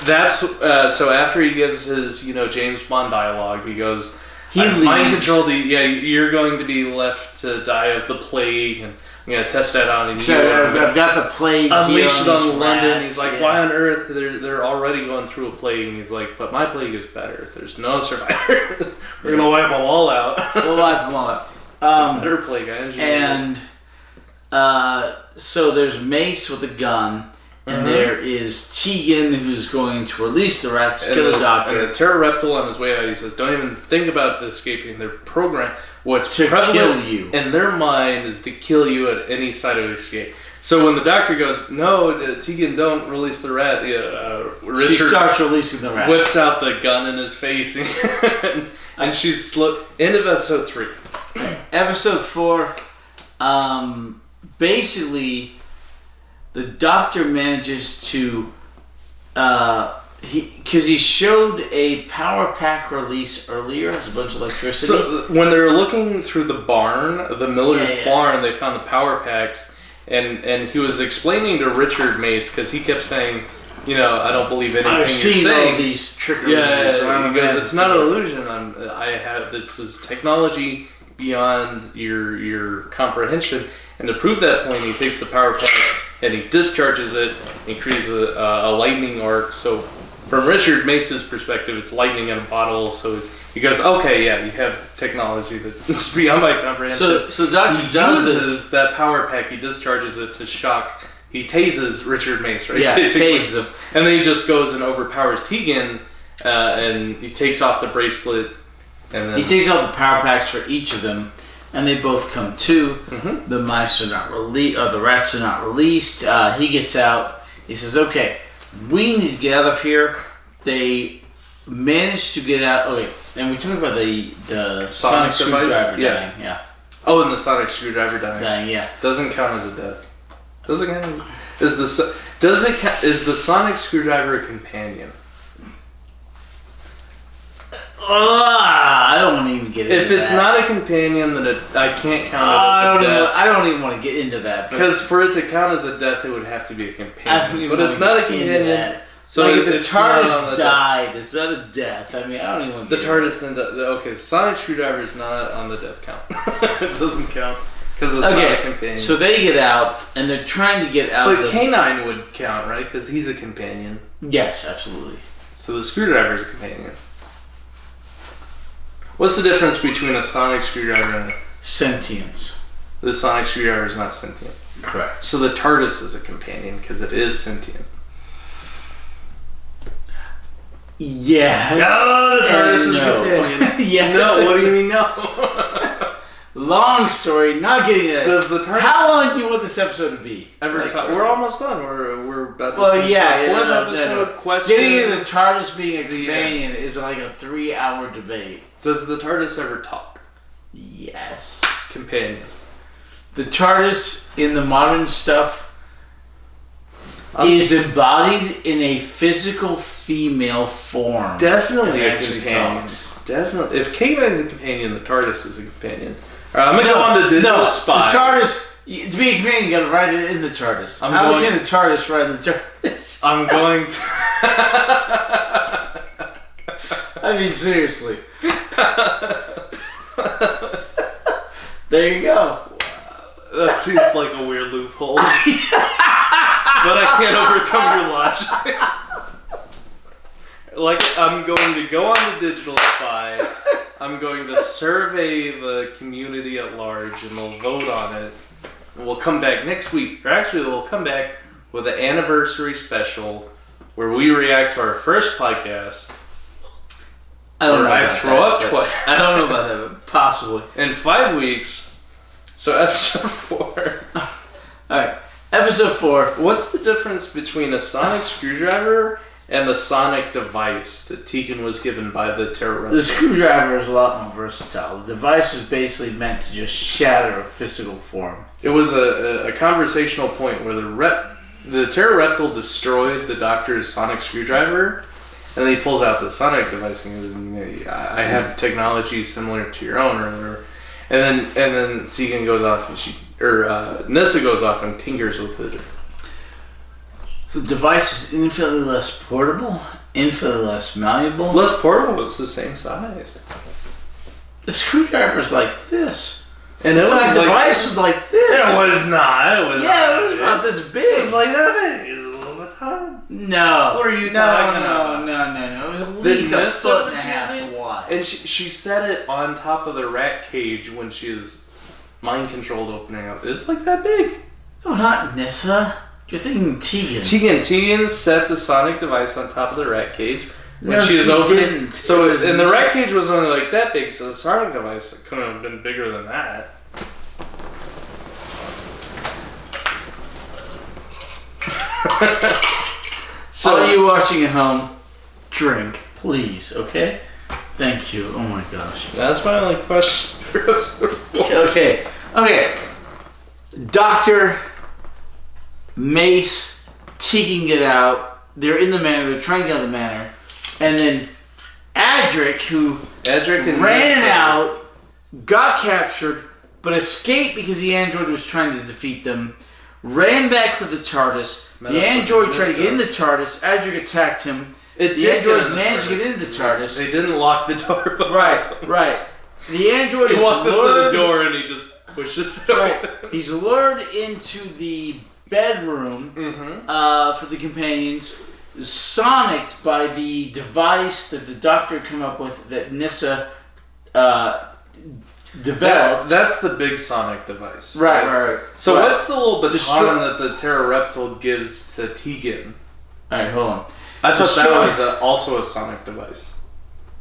That's so after he gives his James Bond dialogue, he goes, He mind leaves. control. You're going to be left to die of the plague, and I'm gonna test that on you. So I've got the plague. Unleash it here on London. rats, He's like, why on earth? They're already going through a plague, and he's like, but my plague is better. There's no survivor. We're gonna wipe them all out. We'll wipe them all out. It's a better plague. And so there's Mace with a gun. And there is Tegan, who's going to release the rats to kill the doctor. And the Pterodactyl on his way out, he says, don't even think about escaping. Their program, what's to prevalent kill you in their mind is to kill you at any side of escape. So when the doctor goes, no, Tegan, don't release the rat, Richard she starts releasing the rat. Whips out the gun in his face. and she's slow. End of episode 3. Episode 4, basically... The doctor manages to, because he showed a power pack release earlier. There's a bunch of electricity. So when they were looking through the barn, the miller's barn, they found the power packs, and he was explaining to Richard Mace because he kept saying, I don't believe anything you're saying. I've seen all these trickeries. Yeah, because it's not an illusion. This is technology beyond your comprehension, and to prove that point, he takes the power pack. And he discharges it, and he creates a lightning arc. So from Richard Mace's perspective, it's lightning in a bottle. So he goes, okay, yeah, you have technology that's beyond my comprehension. So the doctor uses that power pack, he discharges it to shock. He tases Richard Mace, right? Yeah, tases him. And then he just goes and overpowers Tegan, and he takes off the bracelet. And then he takes off the power packs for each of them. And they both come to. Mm-hmm. The mice are not released, or the rats are not released. He gets out. He says, okay, we need to get out of here. They managed to get out. Okay, and we talked about the sonic screwdriver dying. Yeah. Oh, and the sonic screwdriver dying. Yeah. Doesn't count as a death. Does it count? Is the sonic screwdriver a companion? I don't want to even get into that. If it's not a companion, then I can't count it as a death. I don't even want to get into that. Because for it to count as a death, it would have to be a companion. But it's not a companion. So like if the TARDIS died, is that a death? I mean, I don't even want to The TARDIS didn't die. Okay, sonic screwdriver is not on the death count. It doesn't count. Because it's not a companion. So they get out, and they're trying to get out. But K9 would count, right? Because he's a companion. Yes, absolutely. So the screwdriver is a companion. What's the difference between a sonic screwdriver and sentience? The sonic screwdriver is not sentient. Correct. So the TARDIS is a companion because it is sentient. Yeah. No, the TARDIS is a companion. Yeah. No, what do you mean no? Long story, not getting it. Does the TARDIS... How long do you want this episode to be? We're almost done. We're about to finish the fourth episode. Questions. Getting into the TARDIS being a companion is like a 3-hour debate. Does the TARDIS ever talk? Yes. It's companion. The TARDIS in the modern stuff is embodied in a physical female form. Definitely a companion. Talks. Definitely. If K9's a companion, the TARDIS is a companion. All right, I'm going to go on to Digital Spy. The TARDIS, to be a companion, you got to write it in the TARDIS. How can the TARDIS write in the TARDIS? I'm going to... I mean, seriously. There you go. That seems like a weird loophole. But I can't overcome your logic. Like, I'm going to go on the Digital Spy. I'm going to survey the community at large, and they'll vote on it. And we'll come back next week. Or actually, we'll come back with an anniversary special where we react to our first podcast. I don't know. I throw up twice. I don't know about that, but possibly. In 5 weeks. So episode 4. Alright. Episode 4. What's the difference between a sonic screwdriver and the sonic device that Tegan was given by the Pterodactyl? The screwdriver is a lot more versatile. The device was basically meant to just shatter a physical form. It was a conversational point where the Pterodactyl destroyed the Doctor's sonic screwdriver. And then he pulls out the sonic device and goes, I have technology similar to your own, or whatever. And then Tegan goes off and Nissa goes off and tinkers with it. The device is infinitely less portable, infinitely less malleable. Less portable, it's the same size. The screwdriver's like this. And the device was like this. It was not. It was it was about this big. It was like that big. It was a little bit tiny. No. What are you talking about? No. It was at least a foot and a half wide. And she set it on top of the rat cage when she is mind-controlled opening up. It's like that big. No, not Nissa. You're thinking Tegan. Tegan set the sonic device on top of the rat cage when she was she opening. didn't. So, and the rat cage was only like that big, so the sonic device couldn't have been bigger than that. So, all you watching at home, drink, please, okay? Thank you. Oh my gosh. That's my only question for episode 4. Okay. Doctor, Mace, Tegan get out. They're in the manor. They're trying to get out of the manor. And then Adric, who ran out, got captured, but escaped because the android was trying to defeat them. Ran back to the TARDIS. The android tried to get in the TARDIS. Adric attacked him. The android managed to get into the TARDIS. They didn't lock the door. Right. The android he walked up to the door and he just pushed it. Right. He's lured into the bedroom for the companions, sonicked by the device that the doctor had come up with that Nissa developed. That's the big sonic device. Right. So what's the little baton that the Pterodactyl gives to Tegan? Alright, hold on. I thought that was also a sonic device.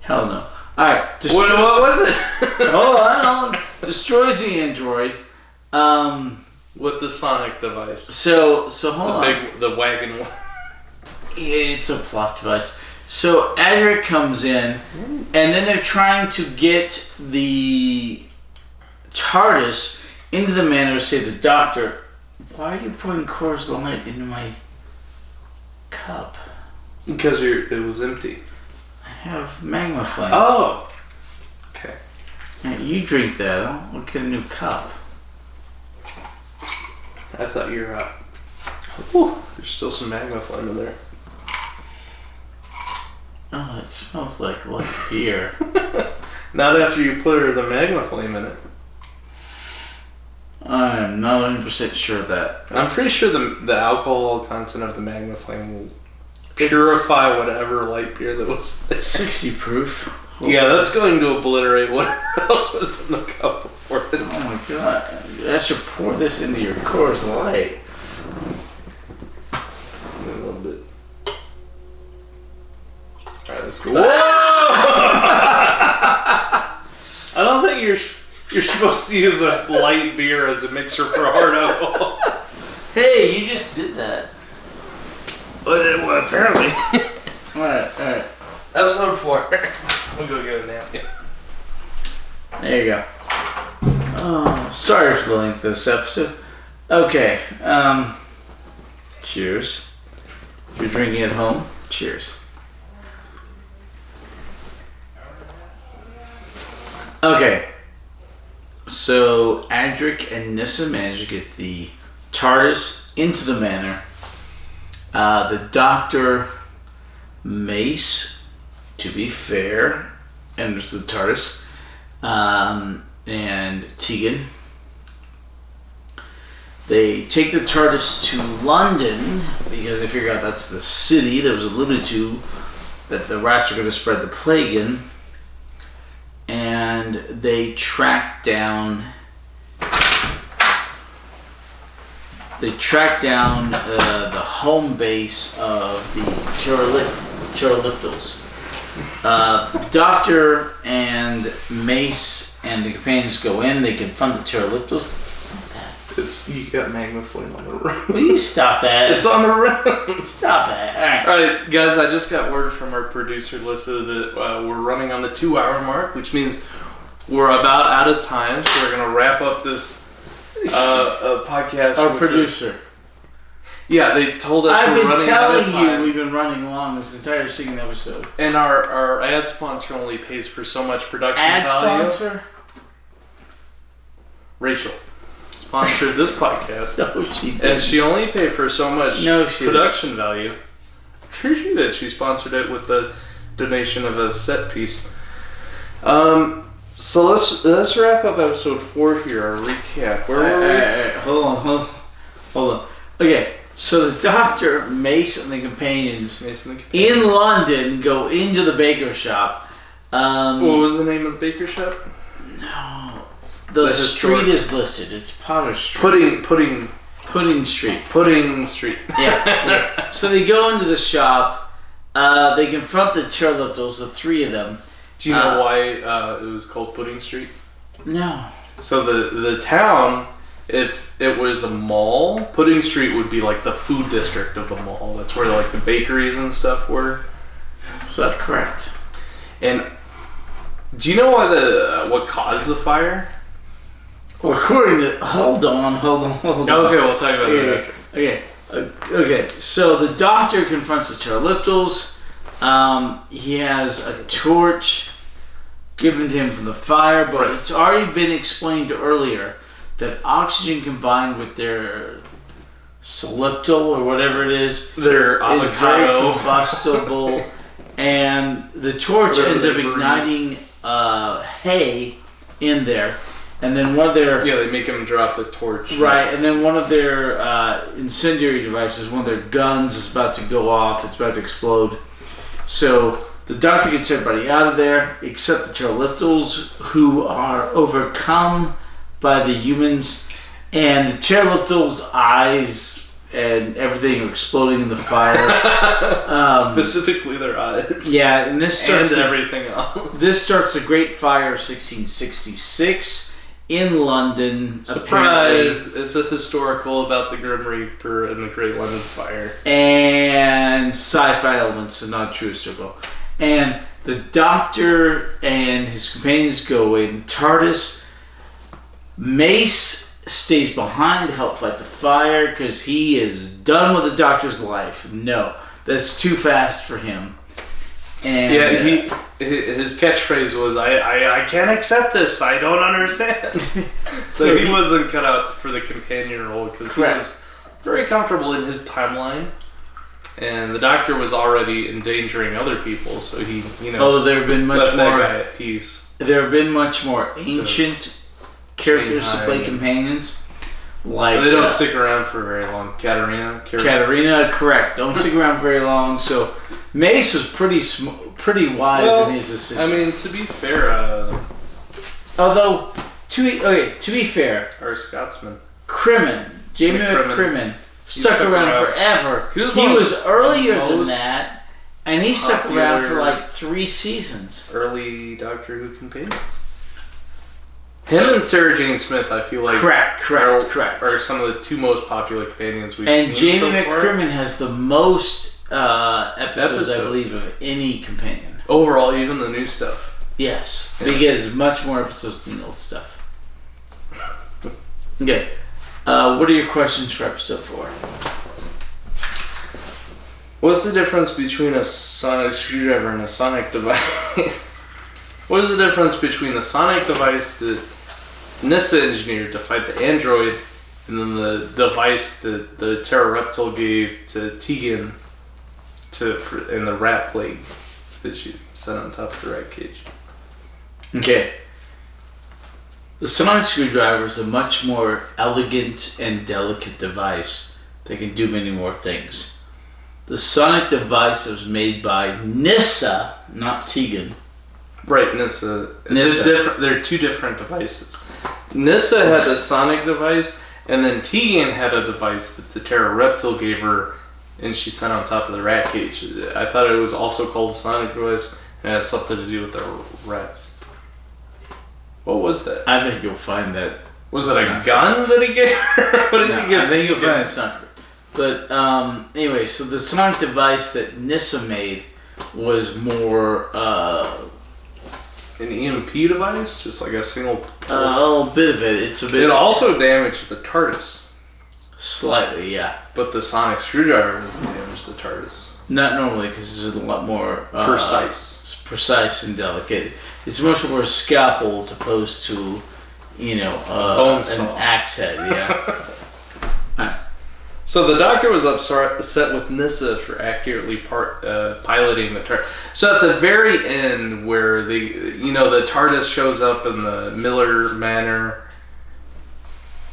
Hell no. Alright. What was it? Hold on. Destroys the android. With the sonic device. So hold on. The wagon one. It's a plot device. So Adric comes in, and then they're trying to get the TARDIS into the manor to say the doctor, why are you pouring Coors Light into my cup? Because it was empty. I have magma flame. Oh. Okay. Now you drink that. I'll get a new cup. I thought you were there's still some magma flame in there. Oh, it smells like light beer. Not after you put the magma flame in it. I am not 100% sure of that. I'm pretty sure the alcohol content of the magma flame will purify whatever light beer that was. It's 60 proof. Yeah, that's going to obliterate whatever else was in the cup before it. Oh my god. I should pour this into your Coors Light. A little bit. Alright, let's go. Whoa! I don't think you're supposed to use a light beer as a mixer for hard alcohol. Hey, you just did that. Well, apparently. Alright. Episode 4. We'll go get a napkin. There you go. Oh, sorry for the length of this episode. Okay, cheers. If you're drinking at home, cheers. Okay, so Adric and Nissa managed to get the TARDIS into the manor. The Doctor, Mace, to be fair, enters the TARDIS, and Tegan. They take the TARDIS to London because they figure out that's the city that was alluded to that the rats are going to spread the plague in. And they track down the home base of the Pterodactyls. The Doctor and Mace and the companions go in. They confront the Pterodactyls. Stop that. You got magma flame on the room. Will you stop that? It's on the room. Stop that. Alright, guys, I just got word from our producer, Lissa, that we're running on the 2-hour mark, which means we're about out of time, so we're going to wrap up this podcast. Our producer. Yeah, they told us I've we're been running out of time. telling you we've been running long this entire second episode. And our ad sponsor only pays for so much production ad value. Sponsor? Rachel. sponsored this podcast. No, she didn't. And she only paid for so much she production value. Sure she did. She sponsored it with the donation of a set piece. So let's wrap up episode 4 here, our recap. Where were we? Hold on. Okay, so the Doctor, Mace, and the companions in London go into the baker shop. What was the name of the baker shop? No. The street is listed. It's Potter Street. Pudding Street. Pudding Street. Yeah. So they go into the shop. They confront the Terliptals, the 3 of them. Do you know why it was called Pudding Street? No. So the town, if it was a mall, Pudding Street would be like the food district of the mall. That's where like the bakeries and stuff were. Is that correct? And do you know why what caused the fire? Well, according to hold on. Okay, we'll talk about that after. Okay. So the Doctor confronts the Terliptals. He has a torch given to him from the fire, but it's already been explained earlier that oxygen combined with their soliptal or whatever it is, their avocado, is very combustible, and the torch ends up igniting hay in there. And then one of their... Yeah, they make him drop the torch. Right, and then one of their incendiary devices, one of their guns is about to go off, it's about to explode. So the Doctor gets everybody out of there, except the Terliptals, who are overcome by the humans. And the Terliptals' eyes and everything are exploding in the fire. Specifically their eyes. Yeah, and this starts... And everything else. This starts the Great Fire of 1666. In London, surprise! Apparently. It's a historical about the Grim Reaper and the Great London Fire. And sci-fi elements, so not true historical. And the Doctor and his companions go away in the TARDIS. Mace stays behind to help fight the fire because he is done with the Doctor's life. No, that's too fast for him. And his catchphrase was, I can't accept this, I don't understand. so he wasn't cut out for the companion role because he was very comfortable in his timeline. And the Doctor was already endangering other people, so he, although there have been much more that guy at peace. There have been much more ancient characters to play companions. Like, but they don't stick around for very long. Katarina, correct. Don't stick around very long. So Mace was pretty wise in his decision. I mean, to be fair, although to be fair, our Scotsman, Jamie McCrimmon stuck around forever. He was earlier than that, and he stuck around for like 3 seasons. Early Doctor Who companion. Him and Sarah Jane Smith, I feel like, correct, are some of the 2 most popular companions we've seen. And Jamie McCrimmon has the most episodes, I believe, of any companion. Overall, even the new stuff. Yes, but he has much more episodes than the old stuff. Okay, what are your questions for episode 4? What's the difference between a sonic screwdriver and a sonic device? What is the difference between the sonic device that Nyssa engineered to fight the android and then the device that the Pterodactyl gave to Tegan in the rat plague that she set on top of the rat cage? Okay. The sonic screwdriver is a much more elegant and delicate device that can do many more things. The sonic device was made by Nyssa, not Tegan. Right, Nyssa. They're 2 different devices. Nyssa had the sonic device, and then Tegan had a device that the Pterodactyl gave her, and she sat on top of the rat cage. I thought it was also called a sonic device, and it had something to do with the rats. What was that? I think you'll find that. Was it a gun that he gave her? What did he give? I think you'll find it's not. But anyway, so the sonic device that Nyssa made was more an EMP device, just like a single pulse. A little bit of it. It's a bit. It also damaged the TARDIS. Slightly, yeah. But the sonic screwdriver doesn't damage the TARDIS. Not normally, because it's a lot more precise and delicate. It's much more a scalpel as opposed to Bone saw. An axe head, yeah. Alright. So the Doctor was upset with Nyssa for accurately piloting the TARDIS. So at the very end, where the TARDIS shows up in the Miller Manor,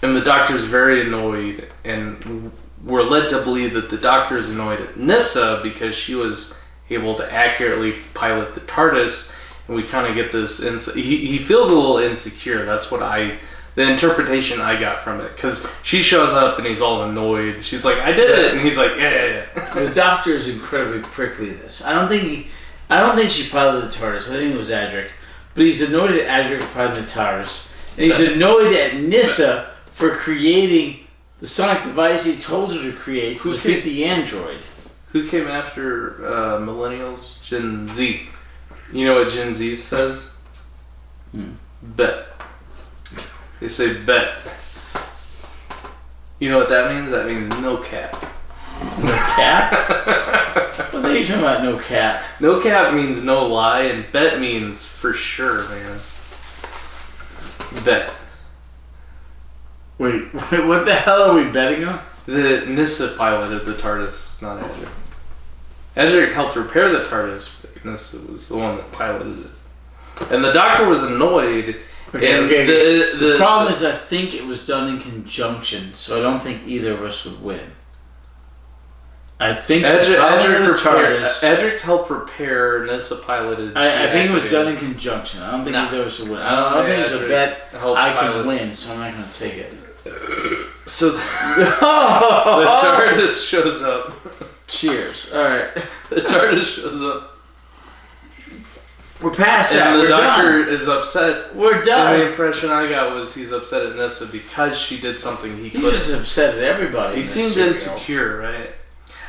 and the Doctor's very annoyed, and we're led to believe that the Doctor is annoyed at Nyssa because she was able to accurately pilot the TARDIS, and we kind of get this he feels a little insecure. That's what the interpretation I got from it, because she shows up and he's all annoyed. She's like, "I did it," and he's like, "Yeah." The Doctor is incredibly prickly in this. I don't think she piloted the TARDIS. I think it was Adric, but he's annoyed at Adric piloting the TARDIS, and he's annoyed at Nyssa for creating the sonic device he told her to create to defeat the android. Who came after millennials? Gen Z. You know what Gen Z says? Bet. They say bet. You know what that means? That means no cap. No cap? What are you talking about, no cap? No cap means no lie, and bet means for sure, man. Bet. Wait, what the hell are we betting on? The Nyssa piloted the TARDIS, not Adric. Adric helped repair the TARDIS, but Nyssa was the one that piloted it. And the Doctor was annoyed. The problem is I think it was done in conjunction, so I don't think either of us would win. I think Adric helped repair, Nyssa piloted. I think it was done in conjunction. I don't think either of us would win. I don't think it's a bet I can win, so I'm not going to take it. So the TARDIS shows up. Cheers. Alright. The TARDIS shows up. We're past that. And the We're Doctor done. is upset. We're done. And the impression I got was he's upset at Nyssa because she did something he couldn't. He's just upset at everybody. He seemed insecure, right?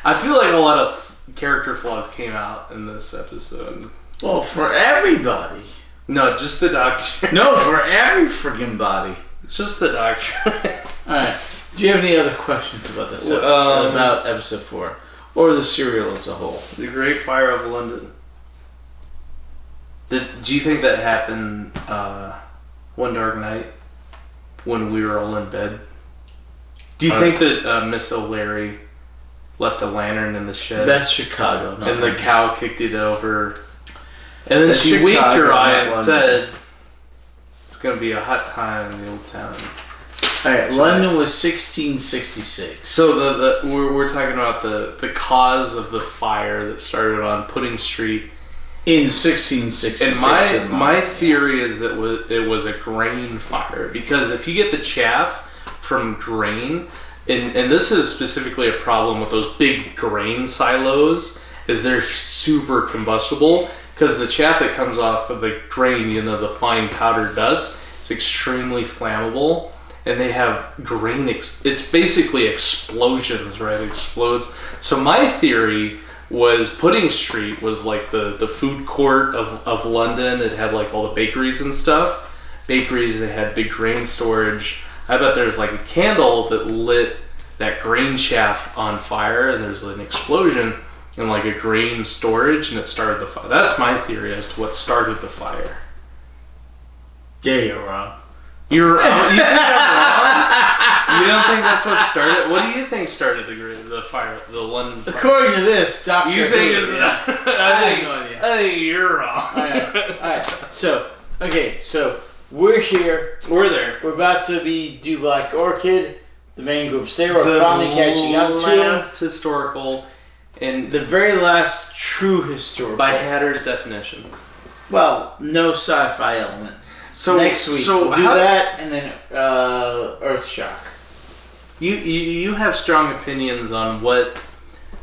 I feel like a lot of character flaws came out in this episode. Well, for everybody. No, just the Doctor. No, for every friggin' body. Just the Doctor. Alright. Do you have any other questions about this? About episode 4? Or the serial as a whole? The Great Fire of London. Do you think that happened one dark night when we were all in bed? Do you think that Miss O'Leary left a lantern in the shed? That's Chicago. And the cow kicked it over. And then she winked her eye and said, "It's going to be a hot time in the old town." Alright, London was 1666. So we're talking about the cause of the fire that started on Pudding Street. In 1666. And my theory is that it was a grain fire, because if you get the chaff from grain, and this is specifically a problem with those big grain silos, is they're super combustible, because the chaff that comes off of the grain, the fine powdered dust, is extremely flammable, and they have grain, it's basically explosions, right? It explodes. So my theory was Pudding Street was like the food court of London. It had like all the bakeries and stuff. Bakeries, they had big grain storage. I bet there's like a candle that lit that grain chaff on fire, and there's an explosion in like a grain storage, and it started the fire. That's my theory as to what started the fire. Yeah, you're wrong. You think I'm wrong? You don't think that's what started? What do you think started the fire? The London fire? According to this, Doctor. You think it's? I think you're wrong. All right. So we're here. We're there. We're about to do Black Orchid. The main group's there. We're finally catching up to the last historical, and the very last true historical by Hatter's definition. Well, no sci-fi element. So next week we'll do that, and then Earthshock. You have strong opinions on what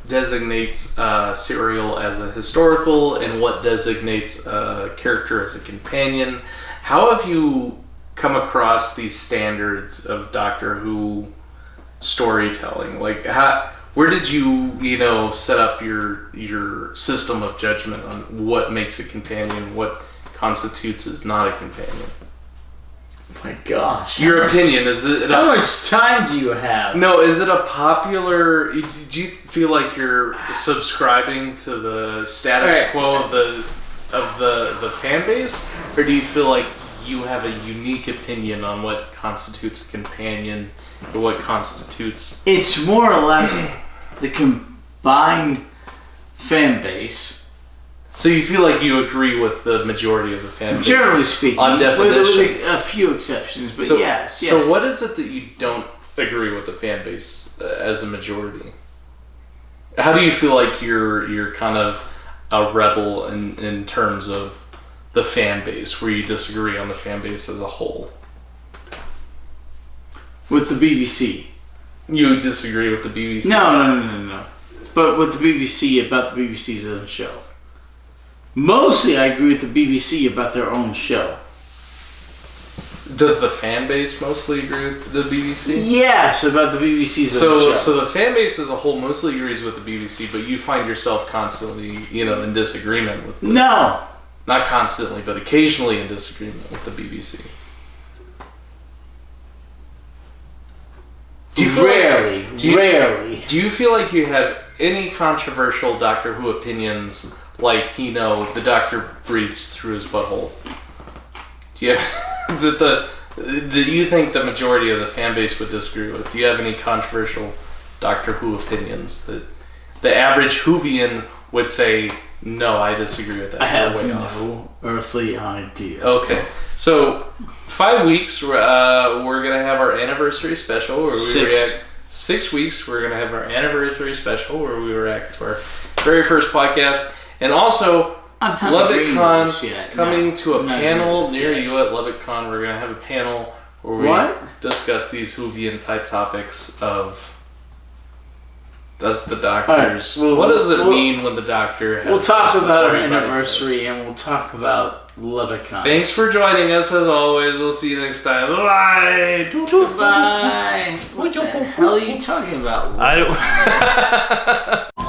designates Serial as a historical and what designates a character as a companion. How have you come across these standards of Doctor Who storytelling? Like, where did you set up your system of judgment on what makes a companion, what constitutes as not a companion? My gosh. Your opinion, is it... How much time do you have? No, is it a popular... Do you feel like you're subscribing to the status quo of the fan base? Or do you feel like you have a unique opinion on what constitutes a companion or what constitutes... It's more or less the combined fan base. So you feel like you agree with the majority of the fan base? Generally speaking. On definitions? With a few exceptions, but yes. So what is it that you don't agree with the fan base as a majority? How do you feel like you're kind of a rebel in terms of the fan base, where you disagree on the fan base as a whole? With the BBC. You disagree with the BBC? No. But with the BBC, about the BBC's own show. Mostly I agree with the BBC about their own show. Does the fan base mostly agree with the BBC? Yes, about the BBC's own show. So the fan base as a whole mostly agrees with the BBC, but you find yourself constantly, in disagreement with No. Not constantly, but occasionally in disagreement with the BBC. Rarely. Do you feel like you have any controversial Doctor Who opinions, like, the Doctor breathes through his butthole? Do you have that you think the majority of the fan base would disagree with? Do you have any controversial Doctor Who opinions that the average Whovian would say, no, I disagree with that? I have no earthly idea. Okay, so 5 weeks, we're gonna have our anniversary special where we react. 6 weeks, we're gonna have our anniversary special where we react to our very first podcast, and also LubbockCon coming to a panel near you at LubbockCon. We're gonna have a panel where we discuss these Whovian type topics of. Does the Doctor's... Right, what does it mean when the Doctor has... We'll talk about our anniversary and we'll talk about LubbockCon. Thanks for joining us as always. We'll see you next time. Bye-bye. Goodbye. What the hell are you talking about? I don't...